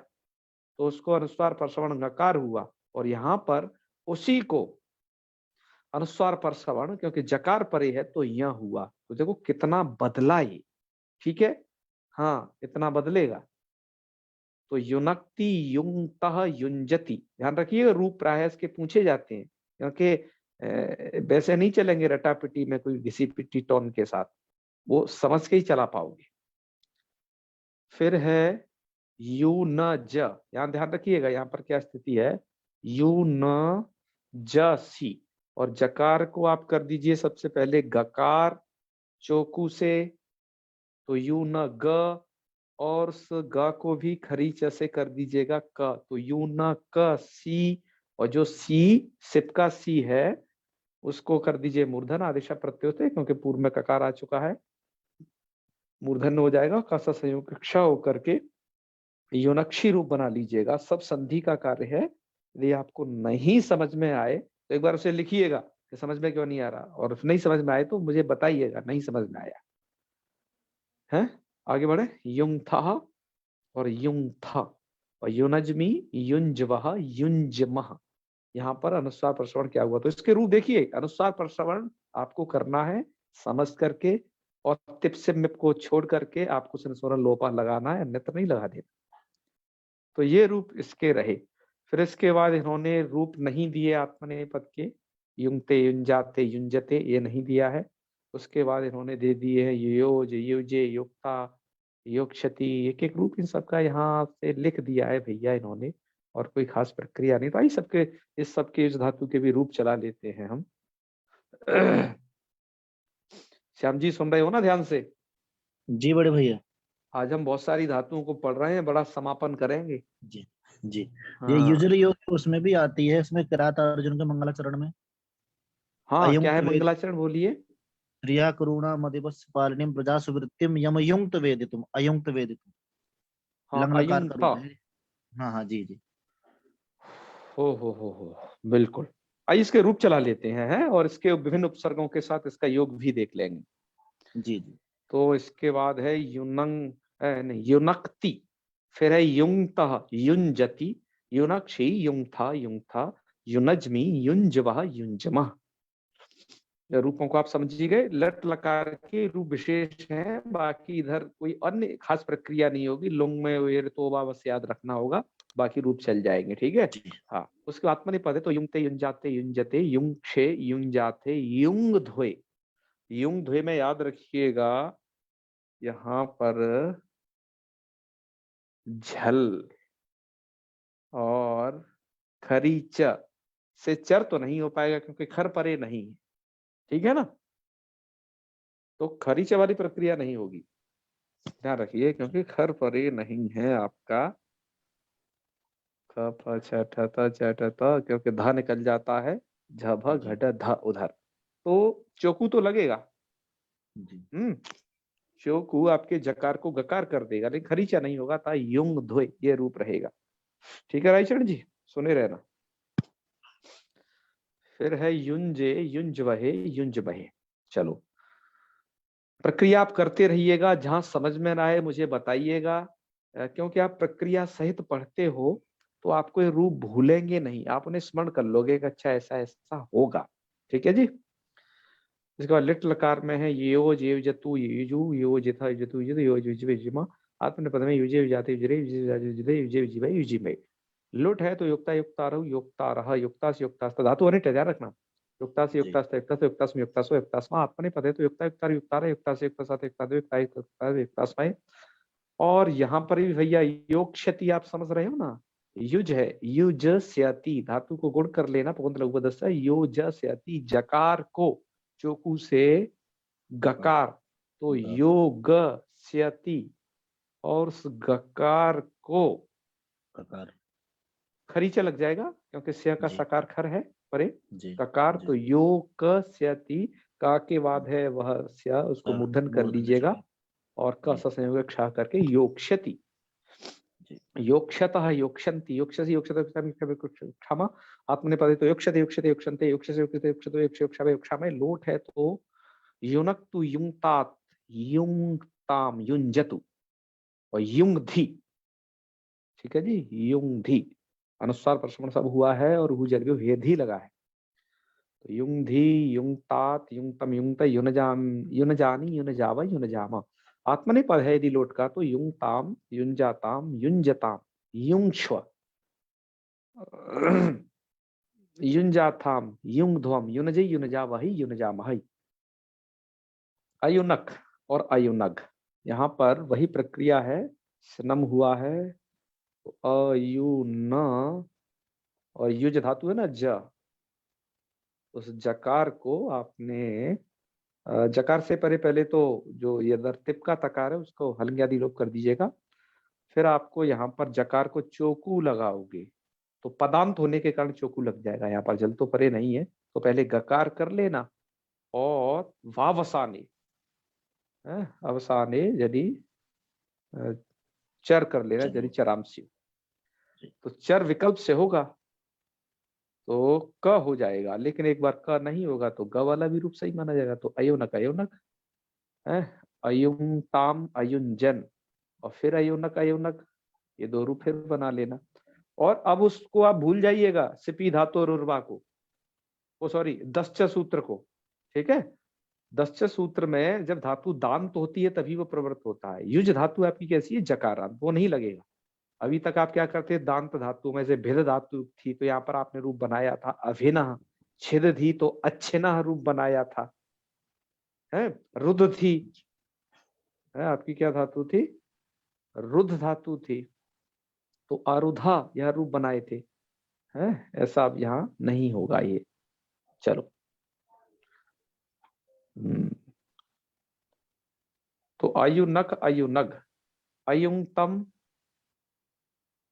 तो उसको अनुस्वार पर श्रवण नकार हुआ, और यहाँ पर उसी को अनुस्वार पर श्रवण क्योंकि जकार परे है तो यह हुआ। तो देखो कितना बदला ये। ठीक है, हाँ इतना बदलेगा। तो युनक्ति, युंगतः, युंजति, ध्यान रखिए रूप प्राय इसके पूछे जाते हैं, क्योंकि वैसे नहीं चलेंगे रटा पिटी में कोई घिसी पिटी टोन के साथ, वो समझ के ही चला पाओगे। फिर है यू न ज, यहां ध्यान रखिएगा यहाँ पर क्या स्थिति है, यू न ज सी, और जकार को आप कर दीजिए सबसे पहले गकार चोकू से, तो यू न ग, और उस ग को भी खरी च से कर दीजिएगा क, तो यू न क सी, और जो सी सिप का सी है उसको कर दीजिए मूर्धन आदेशा प्रत्यय से, क्योंकि पूर्व में ककार आ चुका है, मूर्धन हो जाएगा, कसा संयोग क्ष होकर के योनक्षी रूप बना लीजिएगा। सब संधि का कार्य है। यदि आपको नहीं समझ में आए तो एक बार उसे लिखिएगा कि समझ में क्यों नहीं आ रहा, और नहीं समझ में आए तो मुझे बताइएगा नहीं समझ में आया है। आगे बढ़े, युंग था और युंग था, और युनजमी युंजवह युंजमह, यहाँ पर अनुस्वार प्रश्रवण क्या हुआ, तो इसके रूप देखिए। अनुस्वार प्रश्रवण आपको करना है समझ करके, और तिप से मिप को छोड़ करके आपको संस्वरण लोपा लगाना है, अन्यत्र नहीं लगा देना। तो ये रूप इसके रहे। फिर इसके बाद इन्होंने रूप नहीं दिए आत्मनेपद के, युंगते युंजाते युंजते, ये नहीं दिया है। उसके बाद इन्होंने दे दिए है योज युजे युक्ता योक्षति, एक एक रूप इन सबका यहाँ से लिख दिया है भैया इन्होंने, और कोई खास प्रक्रिया नहीं। तो आई सबके, इस सबके इस धातु के भी रूप चला लेते हैं हम। श्याम जी सुन रहे हो ना ध्यान से? जी बड़े भैया। आज हम बहुत सारी धातुओं को पढ़ रहे हैं, बड़ा समापन करेंगे। जी जी। हाँ ये युजल योग उसमें भी आती है, इसमें किरात अर्जुन के मंगलाचरण में हाँ, क्या है अयुंक्त वेद मंगलाचरण बोलिए। क्रिया करुणा मदिवस पालनीम प्रजा सुवृत्तिम यमयुंक्त वेदितुम, अयुंक्त वेदितुम, हाँ लंग लकार का अयुंगता। रूप है। हाँ हाँ जी जी। हो बिल्कुल। आइए इसके रूप चला लेते हैं और इसके विभिन्न उपसर्गों के साथ इसका योग भी देख लेंगे। जी जी। तो इसके बाद है युनंग, नहीं युनक्ति, फिर है युंगतः युंजति, युनक्षी युंगथा युंगथा, युनज्मी युंजवह युंजमः। रूपों को आप समझ गए, लट लकार के रूप विशेष हैं, बाकी इधर कोई अन्य खास प्रक्रिया नहीं होगी। लुंग में वेर तो बस याद रखना होगा, बाकी रूप चल जाएंगे। ठीक है, हाँ। उसके आत्मनिपद है तो युंगते युंजाते युंजते युंक्षे युंजाते युंग ध्वे, युंग ध्वे में याद रखिएगा यहाँ पर झल और खरी च से चर तो नहीं हो पाएगा क्योंकि खर परे नहीं है। ठीक है ना, तो खरी च वाली प्रक्रिया नहीं होगी, ध्यान रखिए, क्योंकि खर परे नहीं है आपका। ख फ छ ठ त च ट त, क्योंकि ध निकल जाता है, झ भ जी घट ध उधर, तो चोकू तो लगेगा। जी चोकू आपके जकार को गकार कर देगा, लेकिन खरीचा नहीं होगा, था युंग ध्वे ये रूप रहेगा। ठीक है रायचरण जी, सुने रहना। फिर है युंजे, युंज वहे, युंज बहे। चलो प्रक्रिया आप करते रहिएगा, जहां समझ में ना आए मुझे बताइएगा, क्योंकि आप प्रक्रिया सहित पढ़ते हो तो आपको ये रूप भूलेंगे नहीं, आप उन्हें स्मरण कर लोगे कि अच्छा ऐसा ऐसा होगा। ठीक है जी। इसके बाद लिट लकार में है यो जेव जतु युजु यो जिथा जतु युज यो युजवे युजिमा। आत्मने पद में युजे युजाते युजरे युजे युजे युजिबे युजिमे। लुट है तो युक्ता युक्ता रहो युक्ता रहा युक्ता से युक्ता धातु अने ध्यान रखना। युक्ता से युक्ता युक्ता से युक्ता में युक्ता सो युक्ता आत्मने पद है तो युक्ता युक्ता युक्ता रहा युक्ता से युक्ता साथ युक्ता दो युक्ता युक्ता युक्ता। और यहाँ पर भी भैया योग क्षति आप समझ रहे हो ना, युज है युज स्यति, धातु को गुण कर लेना, पुगंत लघु पदस्थ है योज स्यति, जकार को चोकू से गकार, तो योग स्यति, और उस गकार को ककार खरीचा लग जाएगा क्योंकि स्या का जी। सकार खर है परे, जी ककार, तो योग स्यति, का के बाद है वह स्या, उसको हाँ, मूर्धन कर मूर्धन लीजिएगा लीजिएगा। और क जी। स संयोग क्षा करके योक्ष्यति, जी। योक्षतः योक्षन्ति, योक्षसि योक्षते क्षमा, आत्मनेपदे तो योक्षते योक्षते योक्षन्ते योक्षसे योक्षते योक्षतो योक्ष योक्षावे योक्षामय। लोट है तो युनक तु युंगतात युंगताम युंजतु, और युंगधि। ठीक है जी, युंगधि अनुस्वार प्रश्न सब हुआ है और हु जगह वेधि लगा है, तो युंगधि युंगतात युंगतम युंगत युनजाम युनजानी युनजावा युनजामा। आत्मनेपद है यदि लोट का तो युंगताम युंजाताम युंजताम युंक्ष्व युंजाथाम युंगध्वम युनजे युनजावहि युनजामहि। अयुनक और अयुनग, यहाँ पर वही प्रक्रिया है, स्नम हुआ है तो अयुन, और युज धातु है ना ज, उस जकार को आपने जकार से परे पहले तो जो ये तिप का तकार है उसको हलंग आदि लोप कर दीजिएगा, फिर आपको यहाँ पर जकार को चोकू लगाओगे तो पदांत होने के कारण चोकू लग जाएगा, यहाँ पर जल तो परे नहीं है, तो पहले गकार कर लेना और वावसाने अवसाने यदि चर कर लेना, यदि चरामसी, तो चर विकल्प से होगा तो क हो जाएगा, लेकिन एक बार क नहीं होगा तो ग वाला भी रूप सही माना जाएगा, तो अयोनक अयोनक है, अयुंताम अयुंजन, और फिर अयोनक अयोनक, ये दो रूप फिर बना लेना। और अब उसको आप भूल जाइएगा सिपी धातु और उर्वा को, ओ सॉरी दश्च सूत्र को। ठीक है, दश्च सूत्र में जब धातु दांत होती है तभी वो प्रवृत्त होता है। युज धातु आपकी कैसी है जकारांत, वो नहीं लगेगा। अभी तक आप क्या करते, दांत धातु में से भिद धातु थी तो यहाँ पर आपने रूप बनाया था अभिनः, छिद थी तो अच्छिनः रूप बनाया था, है रुद्ध थी, है आपकी क्या धातु थी, रुद्ध धातु थी, तो आरुधा यह रूप बनाए थे, है ऐसा अब यहाँ नहीं होगा ये। चलो तो अयुनक अयुनग, अयुंगतम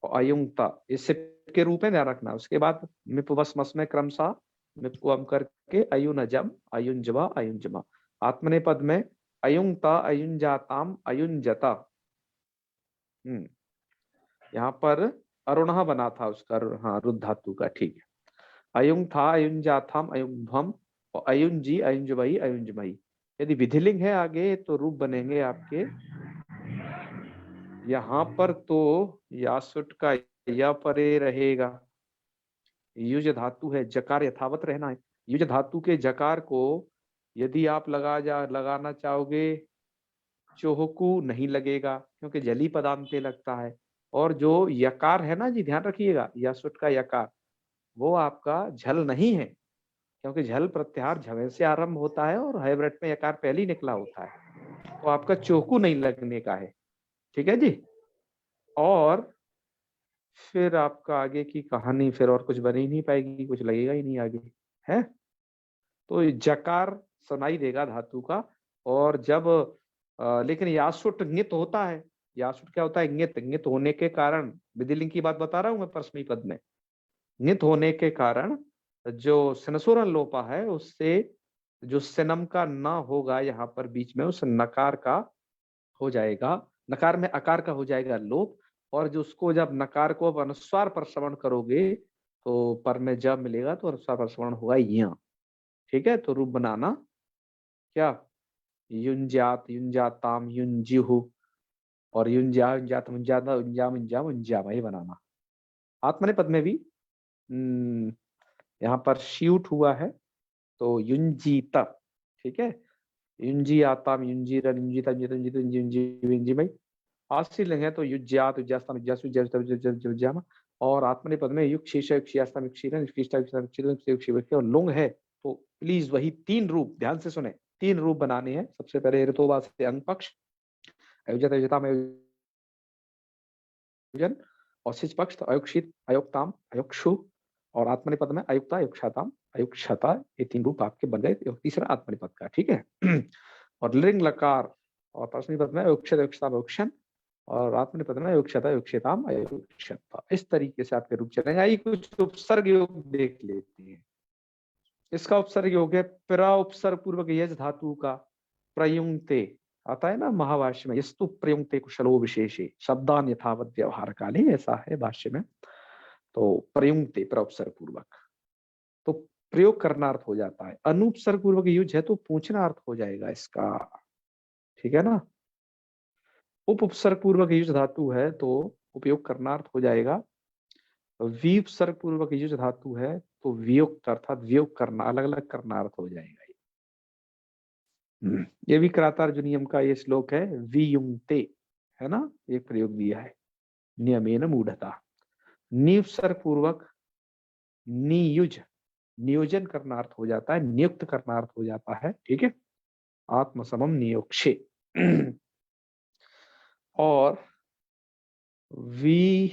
और अयुंगता, इससे के रूप में ध्यान रखना। उसके बाद मिपवस मस में क्रमशः मिपकुअम करके अयुनजम अयुंजवा अयुंजमा। आत्मनेपद में अयुंगता अयुंजाताम अयुंजता। यहाँ पर अरुणः बना था उसका, हाँ रुद्ध धातु का, ठीक है। अयुंग था अयुंजाथाम अयुंभम और अयुंजी अयुंजवही अयुंजमही। यदि विधिलिंग है आगे तो रूप बनेंगे आपके यहाँ पर, तो यासुट का या परे रहेगा, युज धातु है, जकार यथावत रहना है। युज धातु के जकार को यदि आप लगाना चाहोगे चोहकू नहीं लगेगा क्योंकि जली पदांते लगता है। और जो यकार है ना जी, ध्यान रखिएगा, यासुट का यकार वो आपका झल नहीं है, क्योंकि झल प्रत्याहार झवे से आरंभ होता है और हाइब्रिड में यकार पहले ही निकला होता है, तो आपका चोकू नहीं लगने का है। ठीक है जी। और फिर आपका आगे की कहानी फिर और कुछ बन ही नहीं पाएगी, कुछ लगेगा ही नहीं आगे, है तो जकार सुनाई देगा धातु का। और जब लेकिन यासुट ङित होता है, यासुट क्या होता है, ङित, ङित होने के कारण, विधिलिंग की बात बता रहा हूं मैं परस्मैपदी पद में, ङित होने के कारण जो सनसुरन लोपा है उससे जो सिनम का न होगा यहाँ पर बीच में, उस नकार का हो जाएगा, नकार में अकार का हो जाएगा लोप, और जो उसको जब नकार को अब अनुस्वार पर श्रवण करोगे तो पर में जब मिलेगा तो अनुस्वार पर श्रवण होगा य। ठीक है, तो रूप बनाना क्या, युंजात, युंजाताम, युंजिहु, और युंजा, युंजात, युंजाता, युंजाम, युंजाम, युंजाम, ये बनाना। आत्मनेपद में भी यहाँ पर श्यूट हुआ है तो युंजीता। ठीक है, युंजी आताम, युंजीरन, युंजिता, युंजिता, युंजी, युंजी भाई। आश्रिलिंग है तो युज्यात, युज्यास्ताम, युज्यासु, युज्याम, और आत्मनेपद में युग शीर्ष, युग शियास्ताम, युग शीरन, युग शीष्टा, युग शीरन, युग शिव, और लुंग है तो प्लीज वही 3 रूप ध्यान से सुने, 3 रूप बनाने हैं। सबसे पहले ऋतोबा से अंग पक्ष, अयुजत, अयुजताम, अयुजन, और सिच पक्ष तो अयुक्षित, अयुक्ताम, अयुक्षु, और आत्मनेपद में अयुक्ता, अयुक्षाताम, अयुक्षता, ये 3 रूप आपके बन गए। तीसरा आत्मनेपद का। ठीक है और लिंग लकार और परस्मैपद में अयुक्षत, अयुक्षताम, अयुक्षन, और आत्मनेपद में अयुक्षता, अयुक्षताम, अयुक्षता। इस तरीके से आपके रूप चलेंगे। आइए कुछ उपसर्ग योग देख लेते हैं। इसका उपसर्ग योग है प्रा उपसर्ग पूर्वक यज धातु का प्रयुंक्ते, आता है ना महाभाष्य में, यस्तु प्रयुंक्ते कुशलो विशेषे शब्दान यथावत व्यवहार काले, ऐसा है भाष्य में। तो प्रयुंक्ते प्रउपसर्ग पूर्वक तो प्रयोग करना अर्थ हो जाता है। अनुपसर्ग पूर्वक युज है तो पूछना अर्थ हो जाएगा इसका। ठीक है ना, उप उपसर्ग पूर्वक युज धातु है तो उपयोग करना अर्थ हो जाएगा। विपसर्ग पूर्वक युज धातु है तो वियुक्त अर्थात वियोग करना, अलग अलग करना अर्थ हो जाएगा। ये भी कृतार्जुनीयम का ये श्लोक है, वियुंक्ते, है ना, एक प्रयोग दिया है, नियमेन मूढ़ता। नियुपसर्ग पूर्वक नियुज, नियोजन करना अर्थ हो जाता है, नियुक्त करना अर्थ हो जाता है। ठीक है, आत्मसमम नियोक्षे। और वी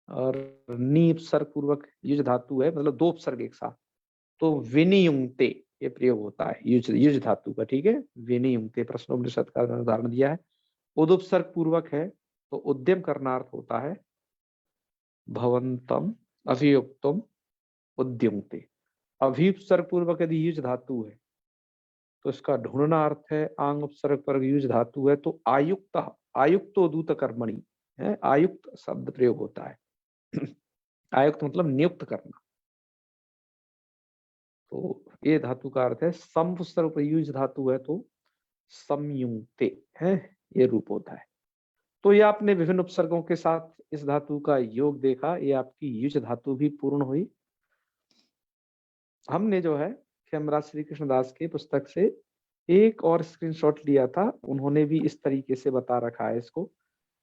और नी उपसर्ग पूर्वक युज धातु है, मतलब 2 उपसर्ग एक साथ, तो विनियुंक्ते ये प्रयोग होता है युज, युज धातु का। ठीक है, विनियुंक्ते प्रश्नोपनिषद का उदाहरण दिया है। उदुपसर्ग पूर्वक है तो उद्यम करना अर्थ होता है भवंतम, अभियुक्तम, उद्यमते। अभिउपसर्ग पूर्वक यदि युज धातु है तो इसका ढूंढना अर्थ है आंग उपसर्ग पर युज धातु है तो आयुक्त, आयुक्तो दूत कर्मणि है, आयुक्त शब्द प्रयोग होता है। आयुक्त मतलब नियुक्त करना। तो ये धातु का अर्थ है। सम उपसर्ग पर युज धातु है तो संयुक्ते है, ये रूप होता है। तो ये आपने विभिन्न उपसर्गों के साथ इस धातु का योग देखा, ये आपकी युज धातु भी पूर्ण हुई। हमने जो है खेमराज श्री कृष्णदास के पुस्तक से एक और स्क्रीनशॉट लिया था, उन्होंने भी इस तरीके से बता रखा है इसको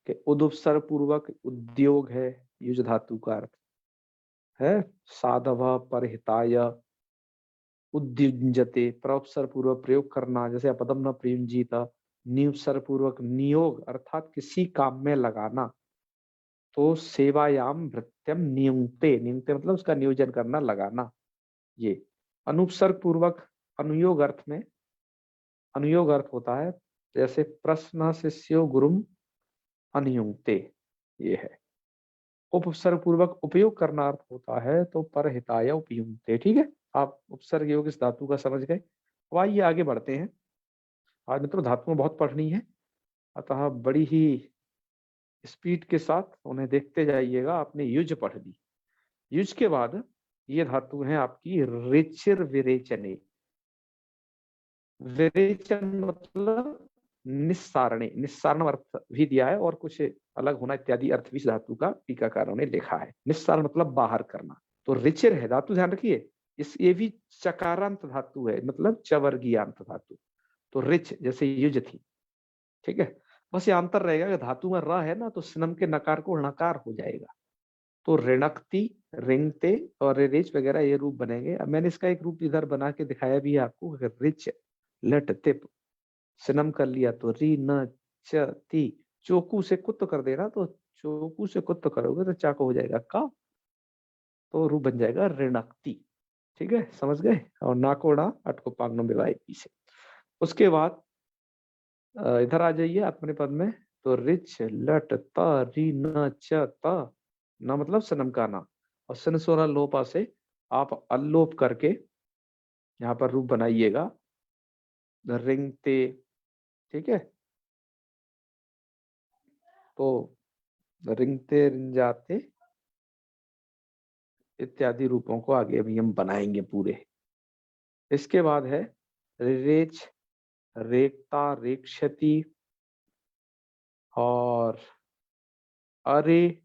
कि उदुपसर्ग पूर्वक उद्योग है युज धातु का अर्थ है, साधव परहिताय उद्युंजते, प्रउपसर्ग पूर्वक प्रयोग करना, जैसे अपदम न प्रयुंजित। नियुपसर्ग पूर्वक नियोग अर्थात किसी काम में लगाना, तो सेवायाम भृत्यम नियुंक्ते, नियुंक्ते मतलब उसका नियोजन करना, लगाना। ये अनुपसर्ग पूर्वक अनुयोग अर्थ में, अनुयोग अर्थ होता है जैसे प्रश्न शिष्यो गुरुम अनियुंक्ते, ये है। उपसर्ग पूर्वक उपयोग करना अर्थ होता है तो परहिताय उपयुंक्ते। ठीक है, आप उपसर्ग योग इस धातु का समझ गए। अब आइए आगे बढ़ते हैं। आज मित्रों धातुएं बहुत पढ़नी है, अतः बड़ी ही स्पीड के साथ उन्हें देखते जाइएगा। आपने युज पढ़ ली, युज के बाद ये धातु है आपकी ऋचिर विरेचने। विरेचन मतलब निस्सारणे, निस्सारण अर्थ भी दिया है और कुछ अलग होना इत्यादि अर्थ भी इस धातु का टीकाकारों ने लिखा है। निस्सारण मतलब बाहर करना। तो ऋचिर है धातु, ध्यान रखिए, इस ये भी चकारांत धातु है, मतलब चवर्गीयांत धातु। तो रिच जैसे युज थी। ठीक है, बस ये अंतर रहेगा कि धातु में र है ना तो सिनम के नकार को णकार हो जाएगा, तो ऋणक्ति, रिंगते और रिच वगैरह ये रूप बनेंगे। अब मैंने इसका एक रूप इधर बना के दिखाया भी है आपको, रिच लट तिप, सिनम कर लिया तो री न च ती, चोकू से कुत्त कर देना तो चोकू से कुत्त करोगे तो चाको हो जाएगा का, तो रूप बन जाएगा ऋणक्ति। ठीक है, समझ गए। और नाकोड़ा अटको पांगनो विवाह से। उसके बाद इधर आ जाइए अपने पद में, तो रिच लट त री न च त, न मतलब सनम का ना, और सन सोना लोपा से आप अल्लोप करके यहाँ पर रूप बनाइएगा रिंगते, ठीक है। तो रिंगते, रिंजाते इत्यादि रूपों को आगे अभी हम बनाएंगे पूरे। इसके बाद है रिरेच, रेखता, रेक्षति और अरे,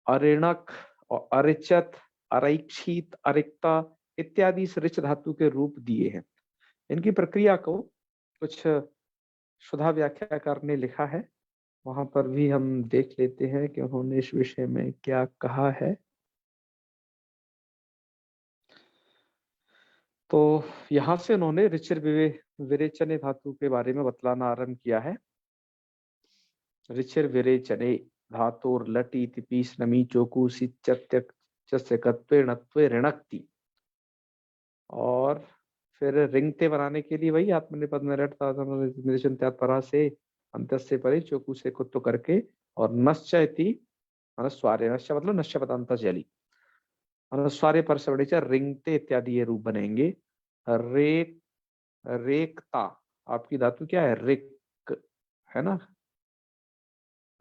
अरिणक और अरिचत, अरैक्षित, अरिक्ता इत्यादि इस ऋच धातु के रूप दिए हैं। इनकी प्रक्रिया को कुछ सुधा व्याख्याकार ने लिखा है, वहां पर भी हम देख लेते हैं कि उन्होंने इस विषय में क्या कहा है। तो यहां से उन्होंने ऋचिर विरेचने धातु के बारे में बतलाना आरंभ किया है। ऋचिर विरेचने धातुर लटी तिपीस नमी चोकू सिच्चत्यक्त्वे ऋणक्ति। और फिर रिंगते बनाने के लिए वही आत्मनिपद में रट परा से अंत से परे चोकू से कुत्तो करके और नश्चयति अनुस्वारे, नश्च मतलब नश्च पदांत जली, अनुस्वारे पर से बड़े रिंगते इत्यादि ये रूप बनेंगे। रेक, रेकता आपकी धातु क्या है, रिक है ना,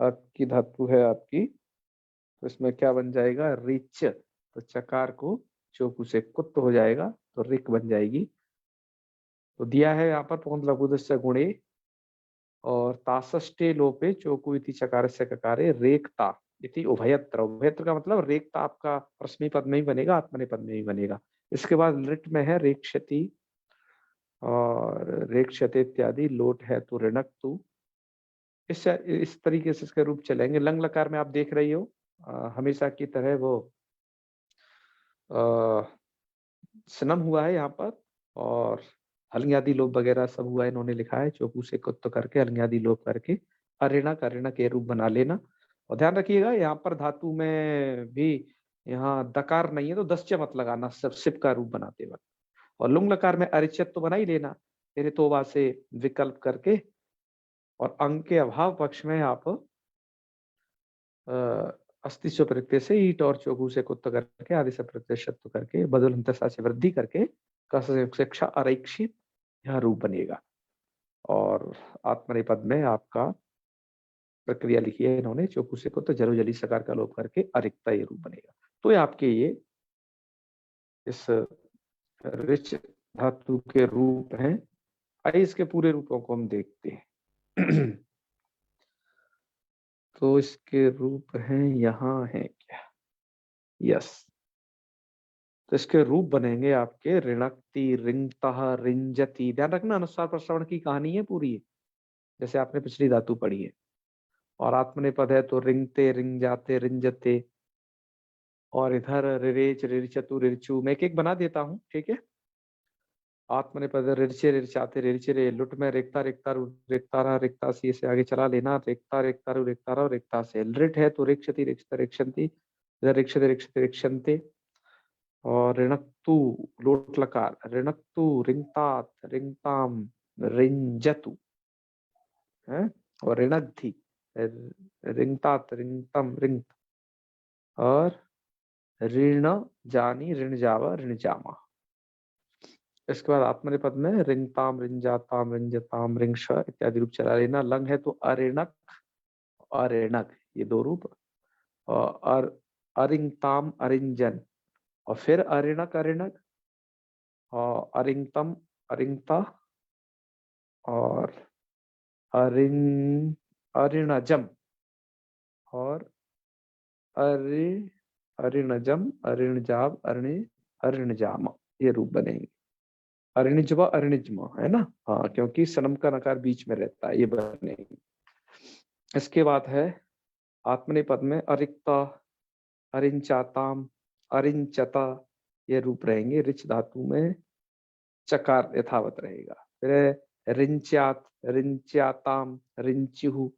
आपकी धातु है आपकी, तो इसमें क्या बन जाएगा, रिच। तो चकार को चोकू से कुत्त हो जाएगा तो रिक बन जाएगी। तो दिया है यहाँ पर पौंद लघुदस्य गुणे और तासष्टे लोपे चोकू इति चकार से ककारे रेकता इति उभयत्र। उभयत्र का मतलब रेकता आपका प्रश्नी पद में ही बनेगा, आत्मनेपद में ही बनेगा। इसके बाद लिट में है रेक्षति और रेक्षते इत्यादि, लोट है तो ऋणक तू। इस तरीके से इसके रूप चलेंगे। लंग लकार में आप देख रही हो हमेशा की तरह वो सनम हुआ है यहाँ पर और हलंग्यादि लोप वगैरह सब हुआ है, इन्होंने लिखा है चोकू से कुत्त करके हलंग्यादि लोप करके अरिणक, अरिणक के रूप बना लेना। और ध्यान रखिएगा यहाँ पर धातु में भी यहाँ दकार नहीं है तो दस्य मत लगाना सब सिप का रूप बनाते वक्त। और लुंग लकार में अरिचत तो बना ही लेना, फिर तोबा से विकल्प करके और अंग के अभाव पक्ष में आप अस्तित्व प्रत्यय से ईट और चोकू से कुत्त करके आदि से प्रत्यय शत्व करके बदल अंतसा से वृद्धि करके शिक्षा अरैक्षित यह रूप बनेगा। और आत्मनेपद में आपका प्रक्रिया लिखी है इन्होंने, चोकू से कुत्त जरो जली सकार का लोप करके अरिक्ता ये रूप बनेगा। तो ये आपके ये इस रिच धातु के रूप हैं। आइए इसके पूरे रूपों को हम देखते हैं। तो इसके रूप हैं, यहाँ है क्या, यस। तो इसके रूप बनेंगे आपके ऋणक्ति, रिंगता, रिंजति। ध्यान रखना अनुस्वार प्रश्रवण की कहानी है पूरी, जैसे आपने पिछली धातु पढ़ी है। और आत्मनेपद है तो रिंगते, रिंजाते, रिंजते। और इधर रिरेच, रिरिचतु, रिरिचु। मैं एक एक बना देता हूँ, ठीक है। आत्मनेपद रिरचे, रिरचाते, रिरचिरे। लुट में रेखता, रेखता, रेखतारा, रेखता सी से आगे चला लेना। रेखता, रेखतारु, रेखतारा और रेखता से। रिट है तो रेक्षति, रेक्षता, रेक्षंती। इधर रेक्षते, रेक्षते, रेक्षन्ते। और ऋणक्तु लोट लकार, ऋणक्तु, रिंगतात, रिंगताम, रिंजतु है। और ऋणग्धि, रिंगतात, रिंगतम, रिंग। और ऋण जानी, ऋण जावा, ऋण जामा। इसके बाद आत्मनेपद में रिंगताम, रिंजाताम, रिंजताम, रिंगश इत्यादि रूप चला लेना। लंग है तो अरिणक, अरिणक ये दो रूप। और अरिंगताम, अरिंजन। और फिर अरिणक, अरिणक और अरिंगतम, अरिंगता और अरिणजम और अरिणजम, अरिणजाब, अरिणजाम ये रूप बनेंगे। अरिणजवा, अरिणजमा है ना, हाँ, क्योंकि सनम का नकार बीच में रहता है, ये बनेंगे। इसके बाद है आत्मनेपद में अरिक्ता, अरिंचाताम, अरिंचता ये रूप रहेंगे। रिच धातु में चकार यथावत रहेगा। फिर रिंच्यात, रिंच्याताम, रिंचिहु।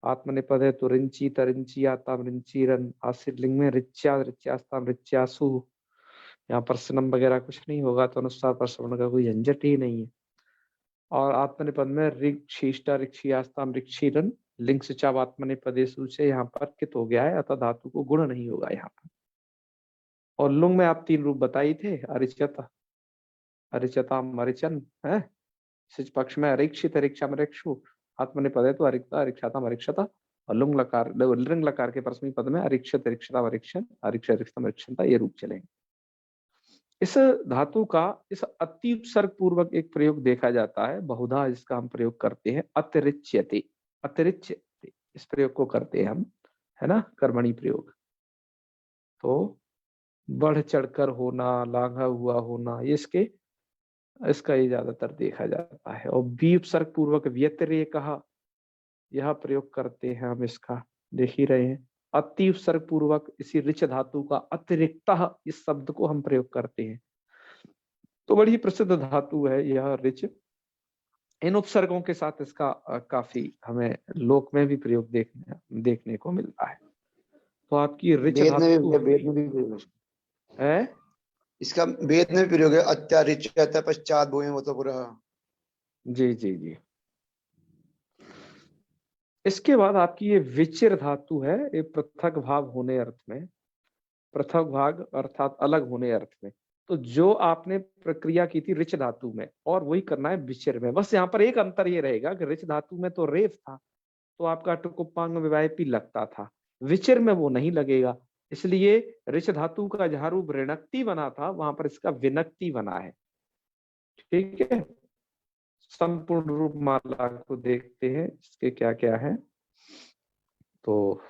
आत्मनेपद है तो रिंचित, रिंचियाताम, रिंचीरन। आश्रितलिंग में रिच्या, रिच्यास्ताम, रिच्यासु। यहाँ पर सनम वगैरह कुछ नहीं होगा तो अनुस्वार पर श्रवण का कोई झंझट ही नहीं है। और आत्मनेपद में ऋक्षिष्टा, ऋक्षियास्ताम, ऋक्षीरन। लिंग से चाव आत्मनेपदेशु से यहाँ पर कित हो गया है, अतः धातु को गुण नहीं होगा यहाँ पर। और लुंग में आप तीन रूप बताई थे, अरिचता, अरिचताम, अरिचन है। सिच पक्ष में अरिक्षित अरिक्षा मरिक्षु, आत्मनेपद है तो अरिक्ता अरिक्षाता अरिक्षता, और लुंग लकार लिंग लकार के परस्मै पद में अरिक्षत अरिक्षता अरिक्षन अरिक्ष अरिक्षता अरिक्षता ये रूप चलेंगे। इस धातु का इस अति उपसर्ग पूर्वक एक प्रयोग देखा जाता है, बहुधा इसका हम प्रयोग करते हैं अतिरिच्यते, अतिरिच्यते इस प्रयोग को करते हैं हम, है ना, कर्मणी प्रयोग। तो बढ़ चढ़कर होना, लांघा हुआ होना, ये इसका ये ज्यादातर देखा जाता है। और बी उपसर्ग पूर्वक व्यतिरेकः यह प्रयोग करते हैं हम, इसका देख ही रहे हैं। अति उपसर्ग पूर्वक इसी ऋच धातु का अतिरिक्तः इस शब्द को हम प्रयोग करते हैं। तो बड़ी प्रसिद्ध धातु है यह ऋच। इन उपसर्गों के साथ इसका काफी हमें लोक में भी प्रयोग देखने को मिलता है। तो आपकी ऋच धातु है, इसका वेद में प्रयोग है, अत्यारिच पश्चात भूमि वो तो पूरा। जी जी जी। इसके बाद आपकी ये विचिर धातु है, ये पृथक भाव होने अर्थ में, पृथक भाग अर्थात अलग होने अर्थ में। तो जो आपने प्रक्रिया की थी ऋच धातु में, और वही करना है विचिर में। बस यहाँ पर एक अंतर ये रहेगा कि ऋच धातु में तो रेफ था, तो आपका टुकुपांग विवायपी लगता था, विचिर में वो नहीं लगेगा। इसलिए ऋच धातु का जहां रूप ऋणक्ति बना था, वहां पर इसका विनक्ति बना है। ठीक है, संपूर्ण रूप माला को देखते हैं इसके क्या क्या है। तो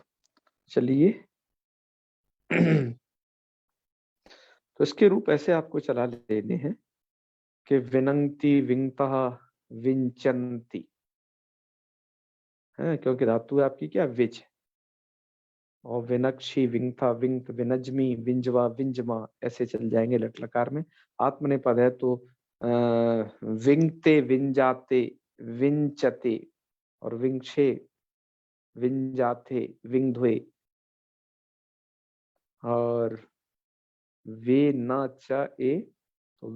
चलिए तो इसके रूप ऐसे आपको चला लेने हैं कि विनंति, विंगता, विंचंती है, क्योंकि धातु है आपकी क्या विच। और विनक्षी, विंगथा, विंक्त, विनजमी, विंजवा, विंजमा ऐसे चल जाएंगे लट लकार में। आत्मनेपद है तो विंगते, विंजाते, विंचते, और विंक्षे, विंजाते, विंध्वे, और वे न च ए तो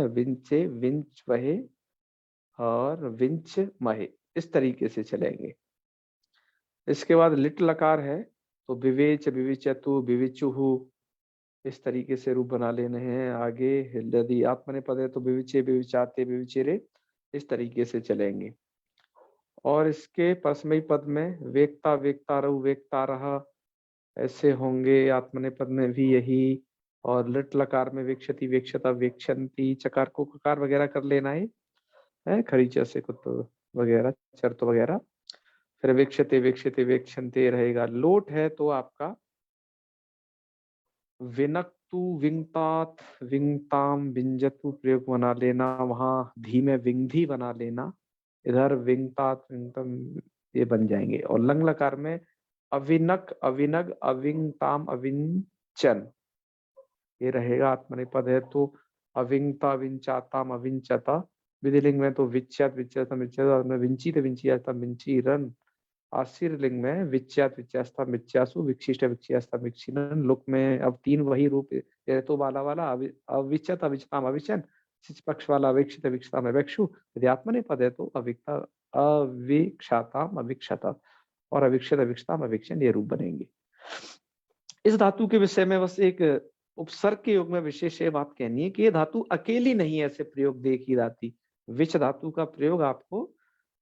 विंचे, विंच वहे, और विंच महे, इस तरीके से चलेंगे। इसके बाद लिट लकार है तो विवेच, विविचतु, विविचुहु, इस तरीके से रूप बना लेने हैं। आगे यदि आत्मनेपद है तो विविचे, विविचाते, विविचेरे, इस तरीके से चलेंगे। और इसके परस्मै पद में वेक्ता, वेक्तारहु, वेक्तारः ऐसे होंगे। आत्मनेपद में भी यही। और लिट लकार में वेक्षति, वेक्षता, वेक्षन्ति, चकार को ककार वगैरह कर लेना है, खरीचा से कुत वगैरह, चर्त वगैरह। फिर वेक्षते, वेक्षते, वेक्षन्ते रहेगा। लोट है तो आपका विनक्तु, विंगतात, विंगताम, विंजतु प्रयोग बना लेना, वहां धी में विंधी बना लेना, इधर विंगतात, विंगतम ये बन जाएंगे। और लंग लकार में अविनक, अविनग, अविंगताम, अविंचन ये रहेगा। आत्मनेपद है तो अविंगता, विंचाताम, अविंचता। विधिलिंग में तो विच्यत, विच्यतम, विच्यत, विंचित, विंचियास्तम, विंचीरन। आशीर लिंग में विच्यात, विच्यास्ता, विच्यासु, विक्षिष्ट, विक्षियास्ता, विक्षिणन। लुक में अब तीन वही रूप, तो वाला वाला अविचत, अविचताम, अविचन। सिच पक्ष वाला अविक्षित, विक्षताम, अविक्षु। यदि आत्मनेपद है तो अविक्ता, अविक्षाताम, अविक्षता, और अविक्षत, अविक्षताम, अविक्षण ये रूप बनेंगे। इस धातु के विषय में बस एक उपसर्ग के योग में विशेष ये बात कहनी है कि ये धातु अकेली नहीं ऐसे प्रयोग देखी जाती। विच धातु का प्रयोग आपको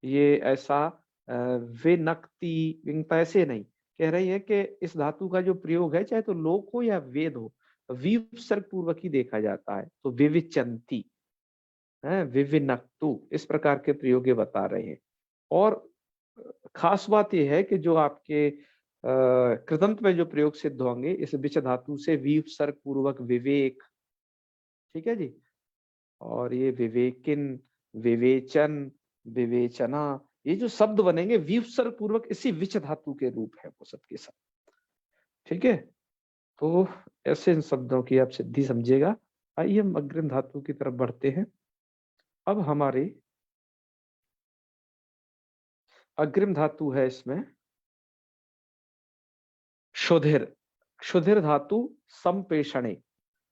ये ऐसा विनक्ति, विंगता ऐसे नहीं कह रही है कि इस धातु का जो प्रयोग है चाहे तो लोक हो या वेद हो, वी उपसर्ग पूर्वक ही देखा जाता है। तो विविचंती है, विविनक्तु, इस प्रकार के प्रयोग ये बता रहे हैं। और खास बात यह है कि जो आपके कृदंत में जो प्रयोग सिद्ध होंगे इस विच धातु से वी उपसर्ग पूर्वक विवेक, ठीक है जी। और ये विवेकिन, विवेचन, विवेचना, ये जो शब्द बनेंगे वी उपसर्ग पूर्वक इसी विच धातु के रूप है वो सबके सब। ठीक है, तो ऐसे इन शब्दों की आप सिद्धि समझिएगा। आइए हम अग्रिम धातु की तरफ बढ़ते हैं। अब हमारी अग्रिम धातु है इसमें क्षुधिर। क्षुधिर धातु संपेषणे,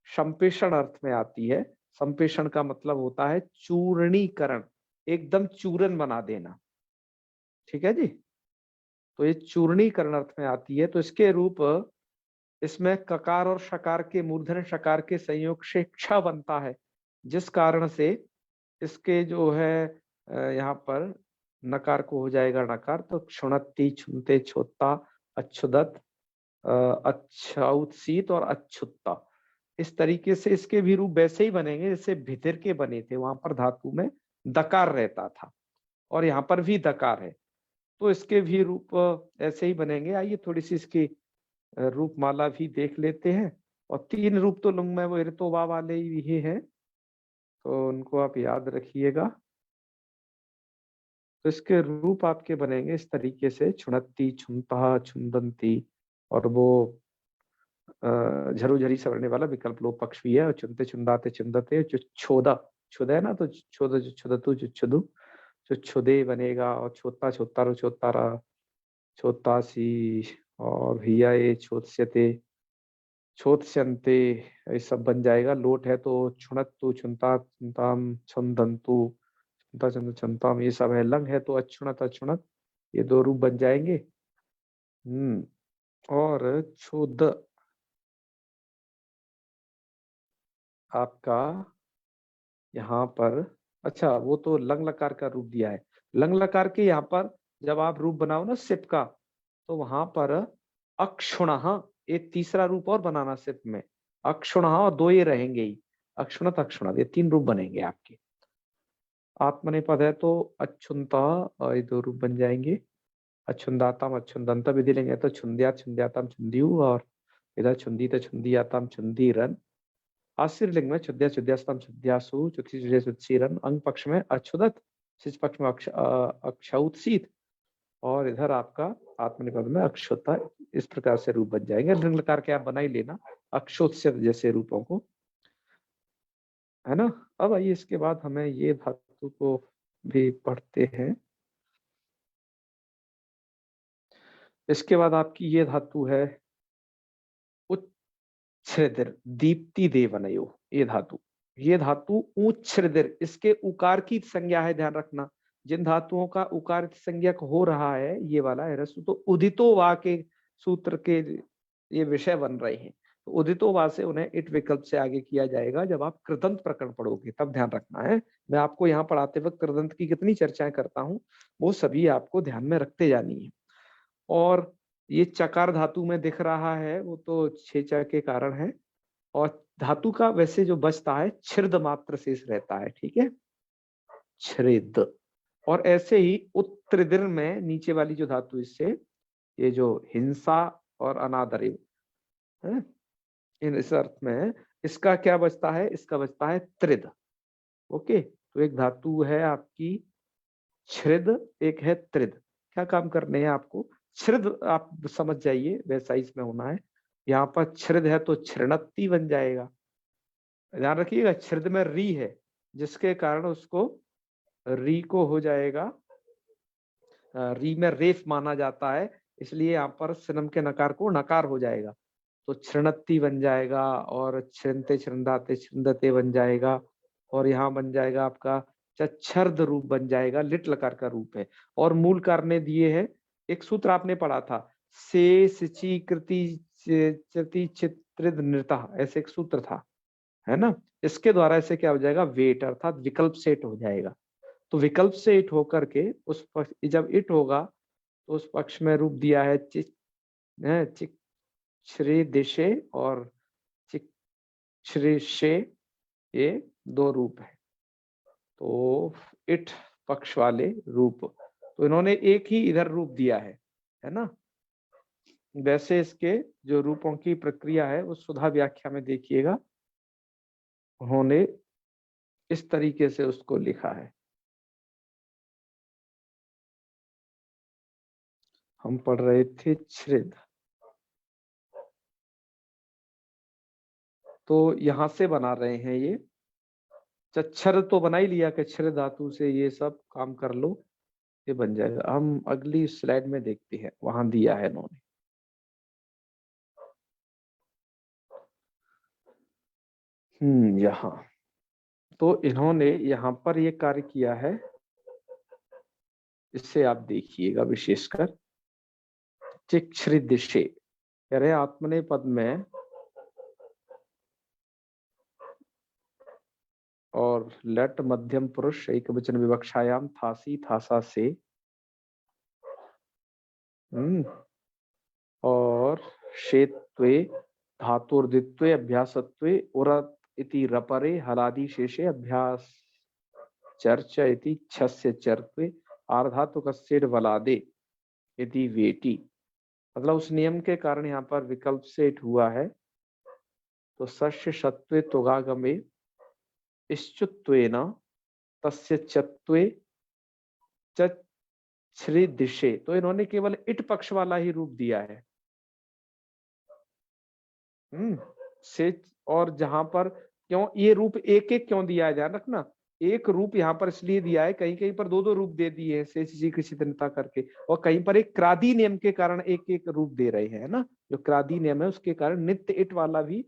संपेषण अर्थ में आती है। संपेषण का मतलब होता है चूर्णीकरण, एकदम चूरन बना देना। ठीक है जी, तो ये चूर्णीकरण अर्थ में आती है। तो इसके रूप इसमें ककार और शकार के, मूर्धन्य शकार के संयोग से क्ष बनता है, जिस कारण से इसके जो है यहाँ पर नकार को हो जाएगा नकार, तो क्षुणत्ति, छुनते, छोता, अच्छुदत, अच्छाउत्सीत और अच्छुत्ता। इस तरीके से इसके भी रूप वैसे ही बनेंगे जैसे भितर के बने थे, वहां पर धातु में दकार रहता था और यहाँ पर भी दकार है, तो इसके भी रूप ऐसे ही बनेंगे। आइए थोड़ी सी इसकी रूपमाला भी देख लेते हैं। और 3 रूप तो लुंग में वो ऋतोवा वाले ही हैं, तो उनको आप याद रखिएगा। तो इसके रूप आपके बनेंगे इस तरीके से, छुणत्ती, छुनता, छुंदंती, और वो झरुझरी सवरने वाला विकल्प लोप पक्ष भी है, और चुनते, चुंदाते, चुंदते, जो छोदा, छुदा है ना, तो छोदा, जो छुदतु, जो छुदु, जो छुदे बनेगा, और छोता, छोतारो, छोतारा, छोतासी, और भैया ये छोत्स्यते, छोत्स्यन्ते, ये सब बन जाएगा। लोट है तो छुणत्तु, छुनता, छुनताम, छुंदंतु, छुनता, छुंद, छुनताम, ये सब है। लंग है तो अछुणत, अछुणत, ये 2 रूप बन जाएंगे। और क्षुद आपका यहाँ पर, अच्छा वो तो लंग लकार का रूप दिया है। लंग लकार के यहाँ पर जब आप रूप बनाओ ना सिप का, तो वहां पर अक्षुणः, एक तीसरा रूप और बनाना सिप में, अक्षुणः, और 2 ये रहेंगे ही, अक्षुणत, अक्षुणत, ये 3 रूप बनेंगे आपके। आत्मनेपद है तो अक्षुंता, और ये 2 रूप बन जाएंगे। अक्षुंदातम, अक्षुंदंत विधि लेंगे तो छुंद्या, छुंद्यातम, छुंदियु, और इधर छुंदीत, छुंदियातम, छुंदीरन। आशीर्लिंग में छुद्या, छुद्यास्तम, छुद्यासु, चुक्षी, चुजे, चुत्सीरन। अंग पक्ष में अक्षुदत, शिच पक्ष में अक्षौत्सीत, और इधर आपका आत्मनिपद में अक्षुता। इस प्रकार से रूप बन जाएंगे। लिंग लकार के आप बना ही लेना अक्षोत्स्य जैसे रूपों को, है ना। अब आइए इसके बाद हमें ये धातु को भी पढ़ते हैं। इसके बाद आपकी ये धातु है उच्छ्रिदिर, दीप्ति देवनयो, ये धातु, ये धातु उच्छ्रिदिर, इसके उकार की संज्ञा है, ध्यान रखना। जिन धातुओं का उकार संज्ञक हो रहा है ये वाला है रसु, तो उदितो वा के सूत्र के ये विषय बन रहे हैं, तो उदितो वा से उन्हें इट विकल्प से आगे किया जाएगा। जब आप कृदंत प्रकरण पढ़ोगे तब ध्यान रखना है। मैं आपको यहाँ पढ़ाते वक्त कृदंत की कितनी चर्चाएं करता हूँ, वो सभी आपको ध्यान में रखते जानी है। और ये चकार धातु में दिख रहा है, वो तो छेचा के कारण है। और धातु का वैसे जो बचता है छिर्द मात्र शेष रहता है, ठीक है, छिद। और ऐसे ही उत्त्रिदिर में नीचे वाली जो धातु, इससे ये जो हिंसा और अनादर है, इन इस अर्थ में इसका क्या बचता है, इसका बचता है त्रिद। ओके, तो एक धातु है आपकी छिद, एक है त्रिद। क्या काम करने हैं आपको, छिद आप समझ जाइए, वैसा ही इसमें होना है। यहाँ पर छिद है तो छिणत्ती बन जाएगा, ध्यान रखिएगा। छिद में री है, जिसके कारण उसको री को हो जाएगा, री में रेफ माना जाता है, इसलिए यहाँ पर सिनम के नकार को नकार हो जाएगा, तो छिणत्ती बन जाएगा। और छिंदते, छिंदाते, छिंदते बन जाएगा। और यहाँ बन जाएगा आपका चच्छर्द रूप बन जाएगा, लिट लकार का रूप है। और मूल कार ने दिए है, एक सूत्र आपने पढ़ा था, से सिची कृति चति चित्रित नृता, ऐसे एक सूत्र था, है ना। इसके द्वारा ऐसे क्या हो जाएगा, वेट अर्थात विकल्प से इट हो जाएगा। तो विकल्प से इट होकर के उस पक्ष, जब इट होगा तो उस पक्ष में रूप दिया है चिक श्री दिशे और चिक श्री शे, ये 2 रूप है, तो इट पक्ष वाले रूप, तो इन्होंने एक ही इधर रूप दिया है ना। वैसे इसके जो रूपों की प्रक्रिया है वो सुधा व्याख्या में देखिएगा, उन्होंने इस तरीके से उसको लिखा है। हम पढ़ रहे थे छिद, तो यहां से बना रहे हैं ये चच्छर, तो बना ही लिया कि क्षर धातु से ये सब काम कर लो, ये बन जाएगा। हम अगली स्लाइड में देखते हैं, वहां दिया है इन्होंने। यहाँ तो इन्होंने यहाँ पर ये कार्य किया है, इससे आप देखिएगा विशेषकर चिक्षृ दिशे, कह रहे आत्मने पद में और लट मध्यम पुरुष एक वचन विवक्षायाम थासी थासा से। और शेत्वे धातुर्दित्वे अभ्यासत्वे उरत इति रपरे हलादि शेषे अभ्यास चर्चा इति छस्य चर्त्वे आर्धातुकस्येड वलादे इति वेटी। मतलब उस नियम के कारण यहाँ पर विकल्प सेट हुआ है। तो सस्य शत्वे तुगागमे इश्चुत्वेन तस्य चत्वे चच्छ्री दिशे। तो इन्होंने केवल इट पक्ष वाला ही रूप दिया है। से और जहां पर क्यों ये रूप एक एक क्यों दिया है, ध्यान रखना। एक रूप यहाँ पर इसलिए दिया है, कहीं कहीं पर दो दो रूप दे दिए हैं शेष जी की शिथिलता करके, और कहीं पर एक क्रादी नियम के कारण एक एक रूप दे रहे हैं ना। जो क्रादी नियम है उसके कारण नित्य इट वाला भी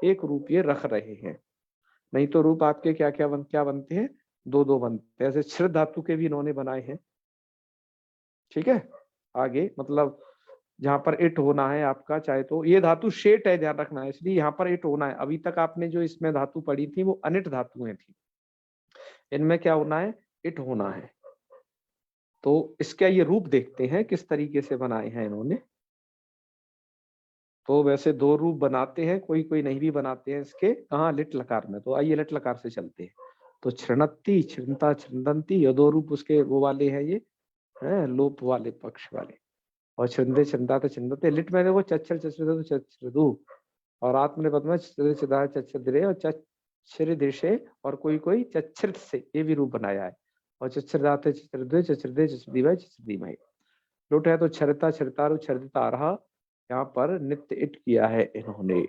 एक रूप ये रख रहे हैं। नहीं तो रूप आपके क्या क्या बनते हैं, दो दो बनते हैं। ऐसे क्षर धातु के भी इन्होंने बनाए हैं। ठीक है, आगे मतलब जहां पर इट होना है आपका, चाहे तो ये धातु शेट है, ध्यान रखना है, इसलिए यहाँ पर इट होना है। अभी तक आपने जो इसमें धातु पढ़ी थी वो अनिट धातुएं थी, इनमें क्या होना है, इट होना है। तो इसका ये रूप देखते हैं किस तरीके से बनाए हैं इन्होंने। तो वैसे दो रूप बनाते हैं, कोई कोई नहीं भी बनाते हैं इसके, कहाँ, लिट लकार में। तो आइए लिट लकार से चलते हैं। तो छृणत्ती, छृणता, छृंदंती, ये दो रूप उसके वो वाले हैं, ये है लोप वाले, पक्ष वाले। और छंदे छंदाते छंदते, लिट में देखो चच्छर चच्छ्र चच्छ्रदु, और आत्मनेपद में चिदा चच्छ्रे और चच्छ्र दिशे, और कोई कोई चच्छ्रित से ये भी रूप बनाया है। और चच्छ्रदाते चच्छ्रदे चच्छ्रदे चच्छ्रदीमय चच्छ्रदीमय। लुट है तो छरता छरतारु छरदिता रहा, यहाँ पर नित्य इट किया है इन्होंने।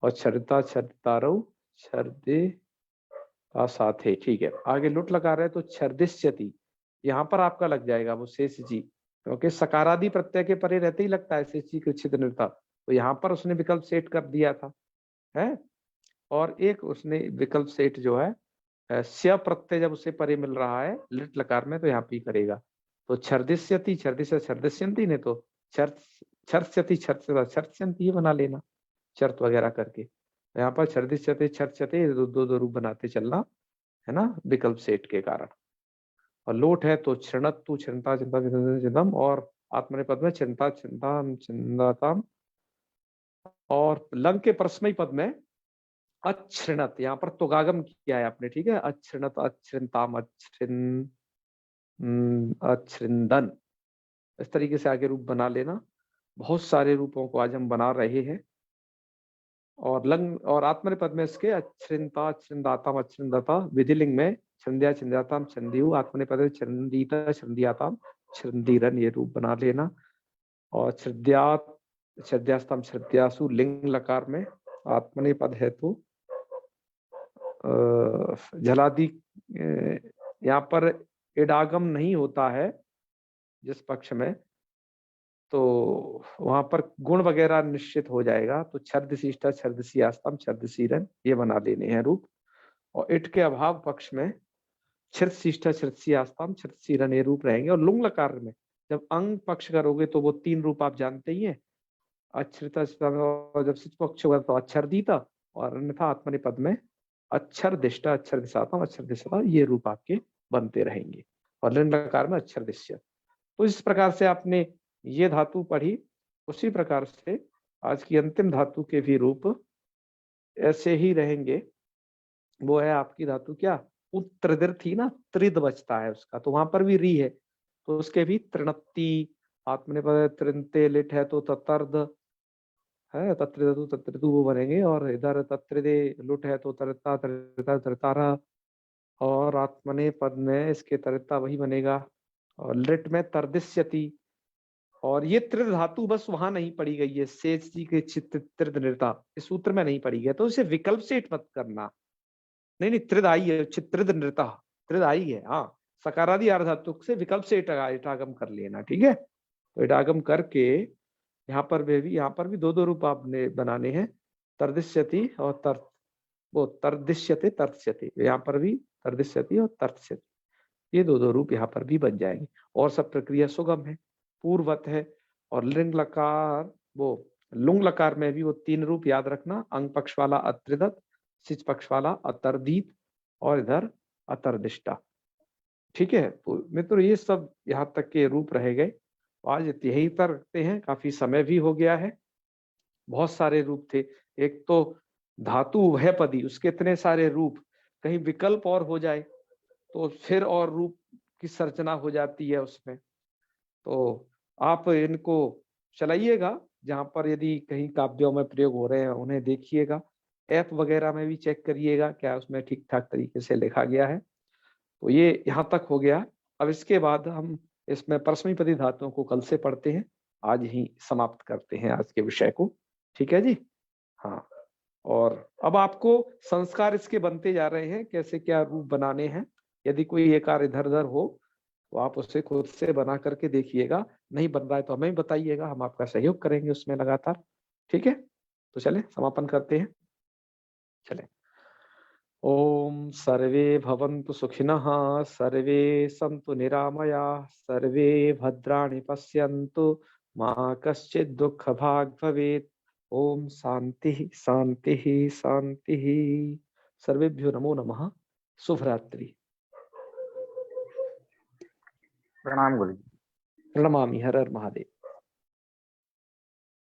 और छरता छरतारु छरदे का साथ है। ठीक है, आगे लुट लगा रहे तो छरदिश्यति, यहाँ पर आपका लग जाएगा वो शेष जी, क्योंकि सकारादि प्रत्यय के परे रहते ही लगता है शेष जी कृच्छित निर्ता। तो यहाँ पर उसने विकल्प सेट कर दिया था है। और एक उसने विकल्प सेट जो है स्य प्रत्यय जब उसे परे मिल रहा है लिट लकार में, तो यहाँ पे करेगा। तो छर्दिश्यति छर्दिश्य छर्दिश्यंती ने तो छर्स्यति छर्स्यंती बना लेना शर्त वगैरह करके। यहाँ पर छर्दिश्यते छर्स्यते दो रूप बनाते चलना है ना, विकल्प सेट के कारण। और लोट है तो क्षणत्तु क्षणता चिंता चिंतम, और आत्मनेपद में चिंता चिंता चिंताम। और लंग के परस्मयी पद में अच्छृणत, यहाँ पर तुगागम किया है आपने, ठीक है। अच्छृणत अच्छृणताम अच्छृंदन, इस तरीके से आगे रूप बना लेना। बहुत सारे रूपों को आज हम बना रहे हैं। और लंग और आत्मनेपद में इसके अच्छृंता अच्छृंदाताम अच्छृंदता, विधिलिंग में छंद्या छंद्याताम छंदीयु, आत्मनेपद में छंदीता छंदियाताम छंदीरन, ये रूप बना लेना। और छद्यात छद्यास्ताम छद्यासु, लिंग लकार में आत्मनेपद है तो जलादि, यहाँ पर इडागम नहीं होता है जिस पक्ष में, तो वहां पर गुण वगैरह निश्चित हो जाएगा। तो छर्दशिष्टा छर्दशियास्तम छर्दशीरन, ये बना लेने हैं रूप। और इट के अभाव पक्ष में छर्दशिष्टा छर्दशियास्तम छर्दशीरन, ये रूप रहेंगे। और लुंग लकार में जब अंग पक्ष करोगे तो वो तीन रूप आप जानते ही हैं, अक्षरता, और जब सिच पक्ष होगा तो अक्षरदीता, और अन्यथा आत्मनेपद में अक्षर दिष्टा अक्षर दिशाता अक्षर दिशा, ये रूप आपके बनते रहेंगे। और लिंग लकार में अक्षर दिश्य। तो इस प्रकार से आपने ये धातु पढ़ी, उसी प्रकार से आज की अंतिम धातु के भी रूप ऐसे ही रहेंगे। वो है आपकी धातु क्या, उत्तरदिर थी ना, त्रिद बचता है उसका, तो वहां पर भी री है, तो उसके भी त्रिणत्ती, आत्मनेपद त्रिंते, लिट है तो ततर्द है, तत्रिदु तत्रिदु वो बनेंगे। और इधर तत्रिदे लुट है तो तरता तरता तरतारा, और आत्मने पद में इसके तरता वही बनेगा। और लिट में तरदिश्यति। और ये त्रिद धातु बस वहां नहीं पड़ी गई है, शेष जी के चित्त त्रिद निर्ता इस सूत्र में नहीं पड़ी गई, तो इसे विकल्प सेट मत करना। नहीं त्रिद आई है, चित्रिद नृता त्रिद आई है, हाँ। सकारादि आर्ध धातु से विकल्प से इटागम कर लेना, ठीक है। तो इटागम करके यहाँ पर भी दो रूप आपने बनाने हैं, तरदिश्यति और वो तरदिश्यते तर्थ्यते, यहाँ पर भी तरदिश्यति और तर्थ्यति, ये दो रूप यहाँ पर भी बन जाएंगे। और सब प्रक्रिया सुगम है, पूर्वत है। और लिंग लकार, वो लुंग लकार में भी वो तीन रूप याद रखना, अंग पक्ष वाला अत्रिदत, सिच पक्ष वाला, अतर्दीत और इधर अतर्दिष्टा। ठीक है, तो मित्रों ये सब यहाँ तक के रूप रह गए। आज यही करते हैं, काफी समय भी हो गया है। बहुत सारे रूप थे। एक तो धातु उभयपदी, उसके इतने सारे रूप, कहीं विकल्प और हो जाए तो फिर और रूप की संरचना हो जाती है उसमें। तो आप इनको चलाइएगा, जहां पर यदि कहीं काव्यों में प्रयोग हो रहे हैं उन्हें देखिएगा, ऐप वगैरह में भी चेक करिएगा क्या उसमें ठीक ठाक तरीके से लिखा गया है। तो ये यहाँ तक हो गया। अब इसके बाद हम इसमें परस्मैपदी धातुओं को कल से पढ़ते हैं, आज ही समाप्त करते हैं आज के विषय को। ठीक है जी, हाँ। और अब आपको संस्कार इसके बनते जा रहे हैं, कैसे क्या रूप बनाने हैं। यदि कोई एक आर इधर उधर हो तो आप उससे खुद से बना करके देखिएगा, नहीं बन रहा है तो हमें भी बताइएगा, हम आपका सहयोग करेंगे उसमें लगातार। ठीक है, तो चले समापन करते हैं। चले, ओम सर्वे भवन्तु सुखिनः, सर्वे सन्तु निरामयाः, सर्वे भद्राणि पश्यन्तु, मा कश्चित् दुःखभाग् भवेत्। ओम शांति शांति शांति। सर्वेभ्यो नमो नमः। शुभ रात्रि। प्रणाम गुरुजी। प्रणमामि। हर हर महादेव।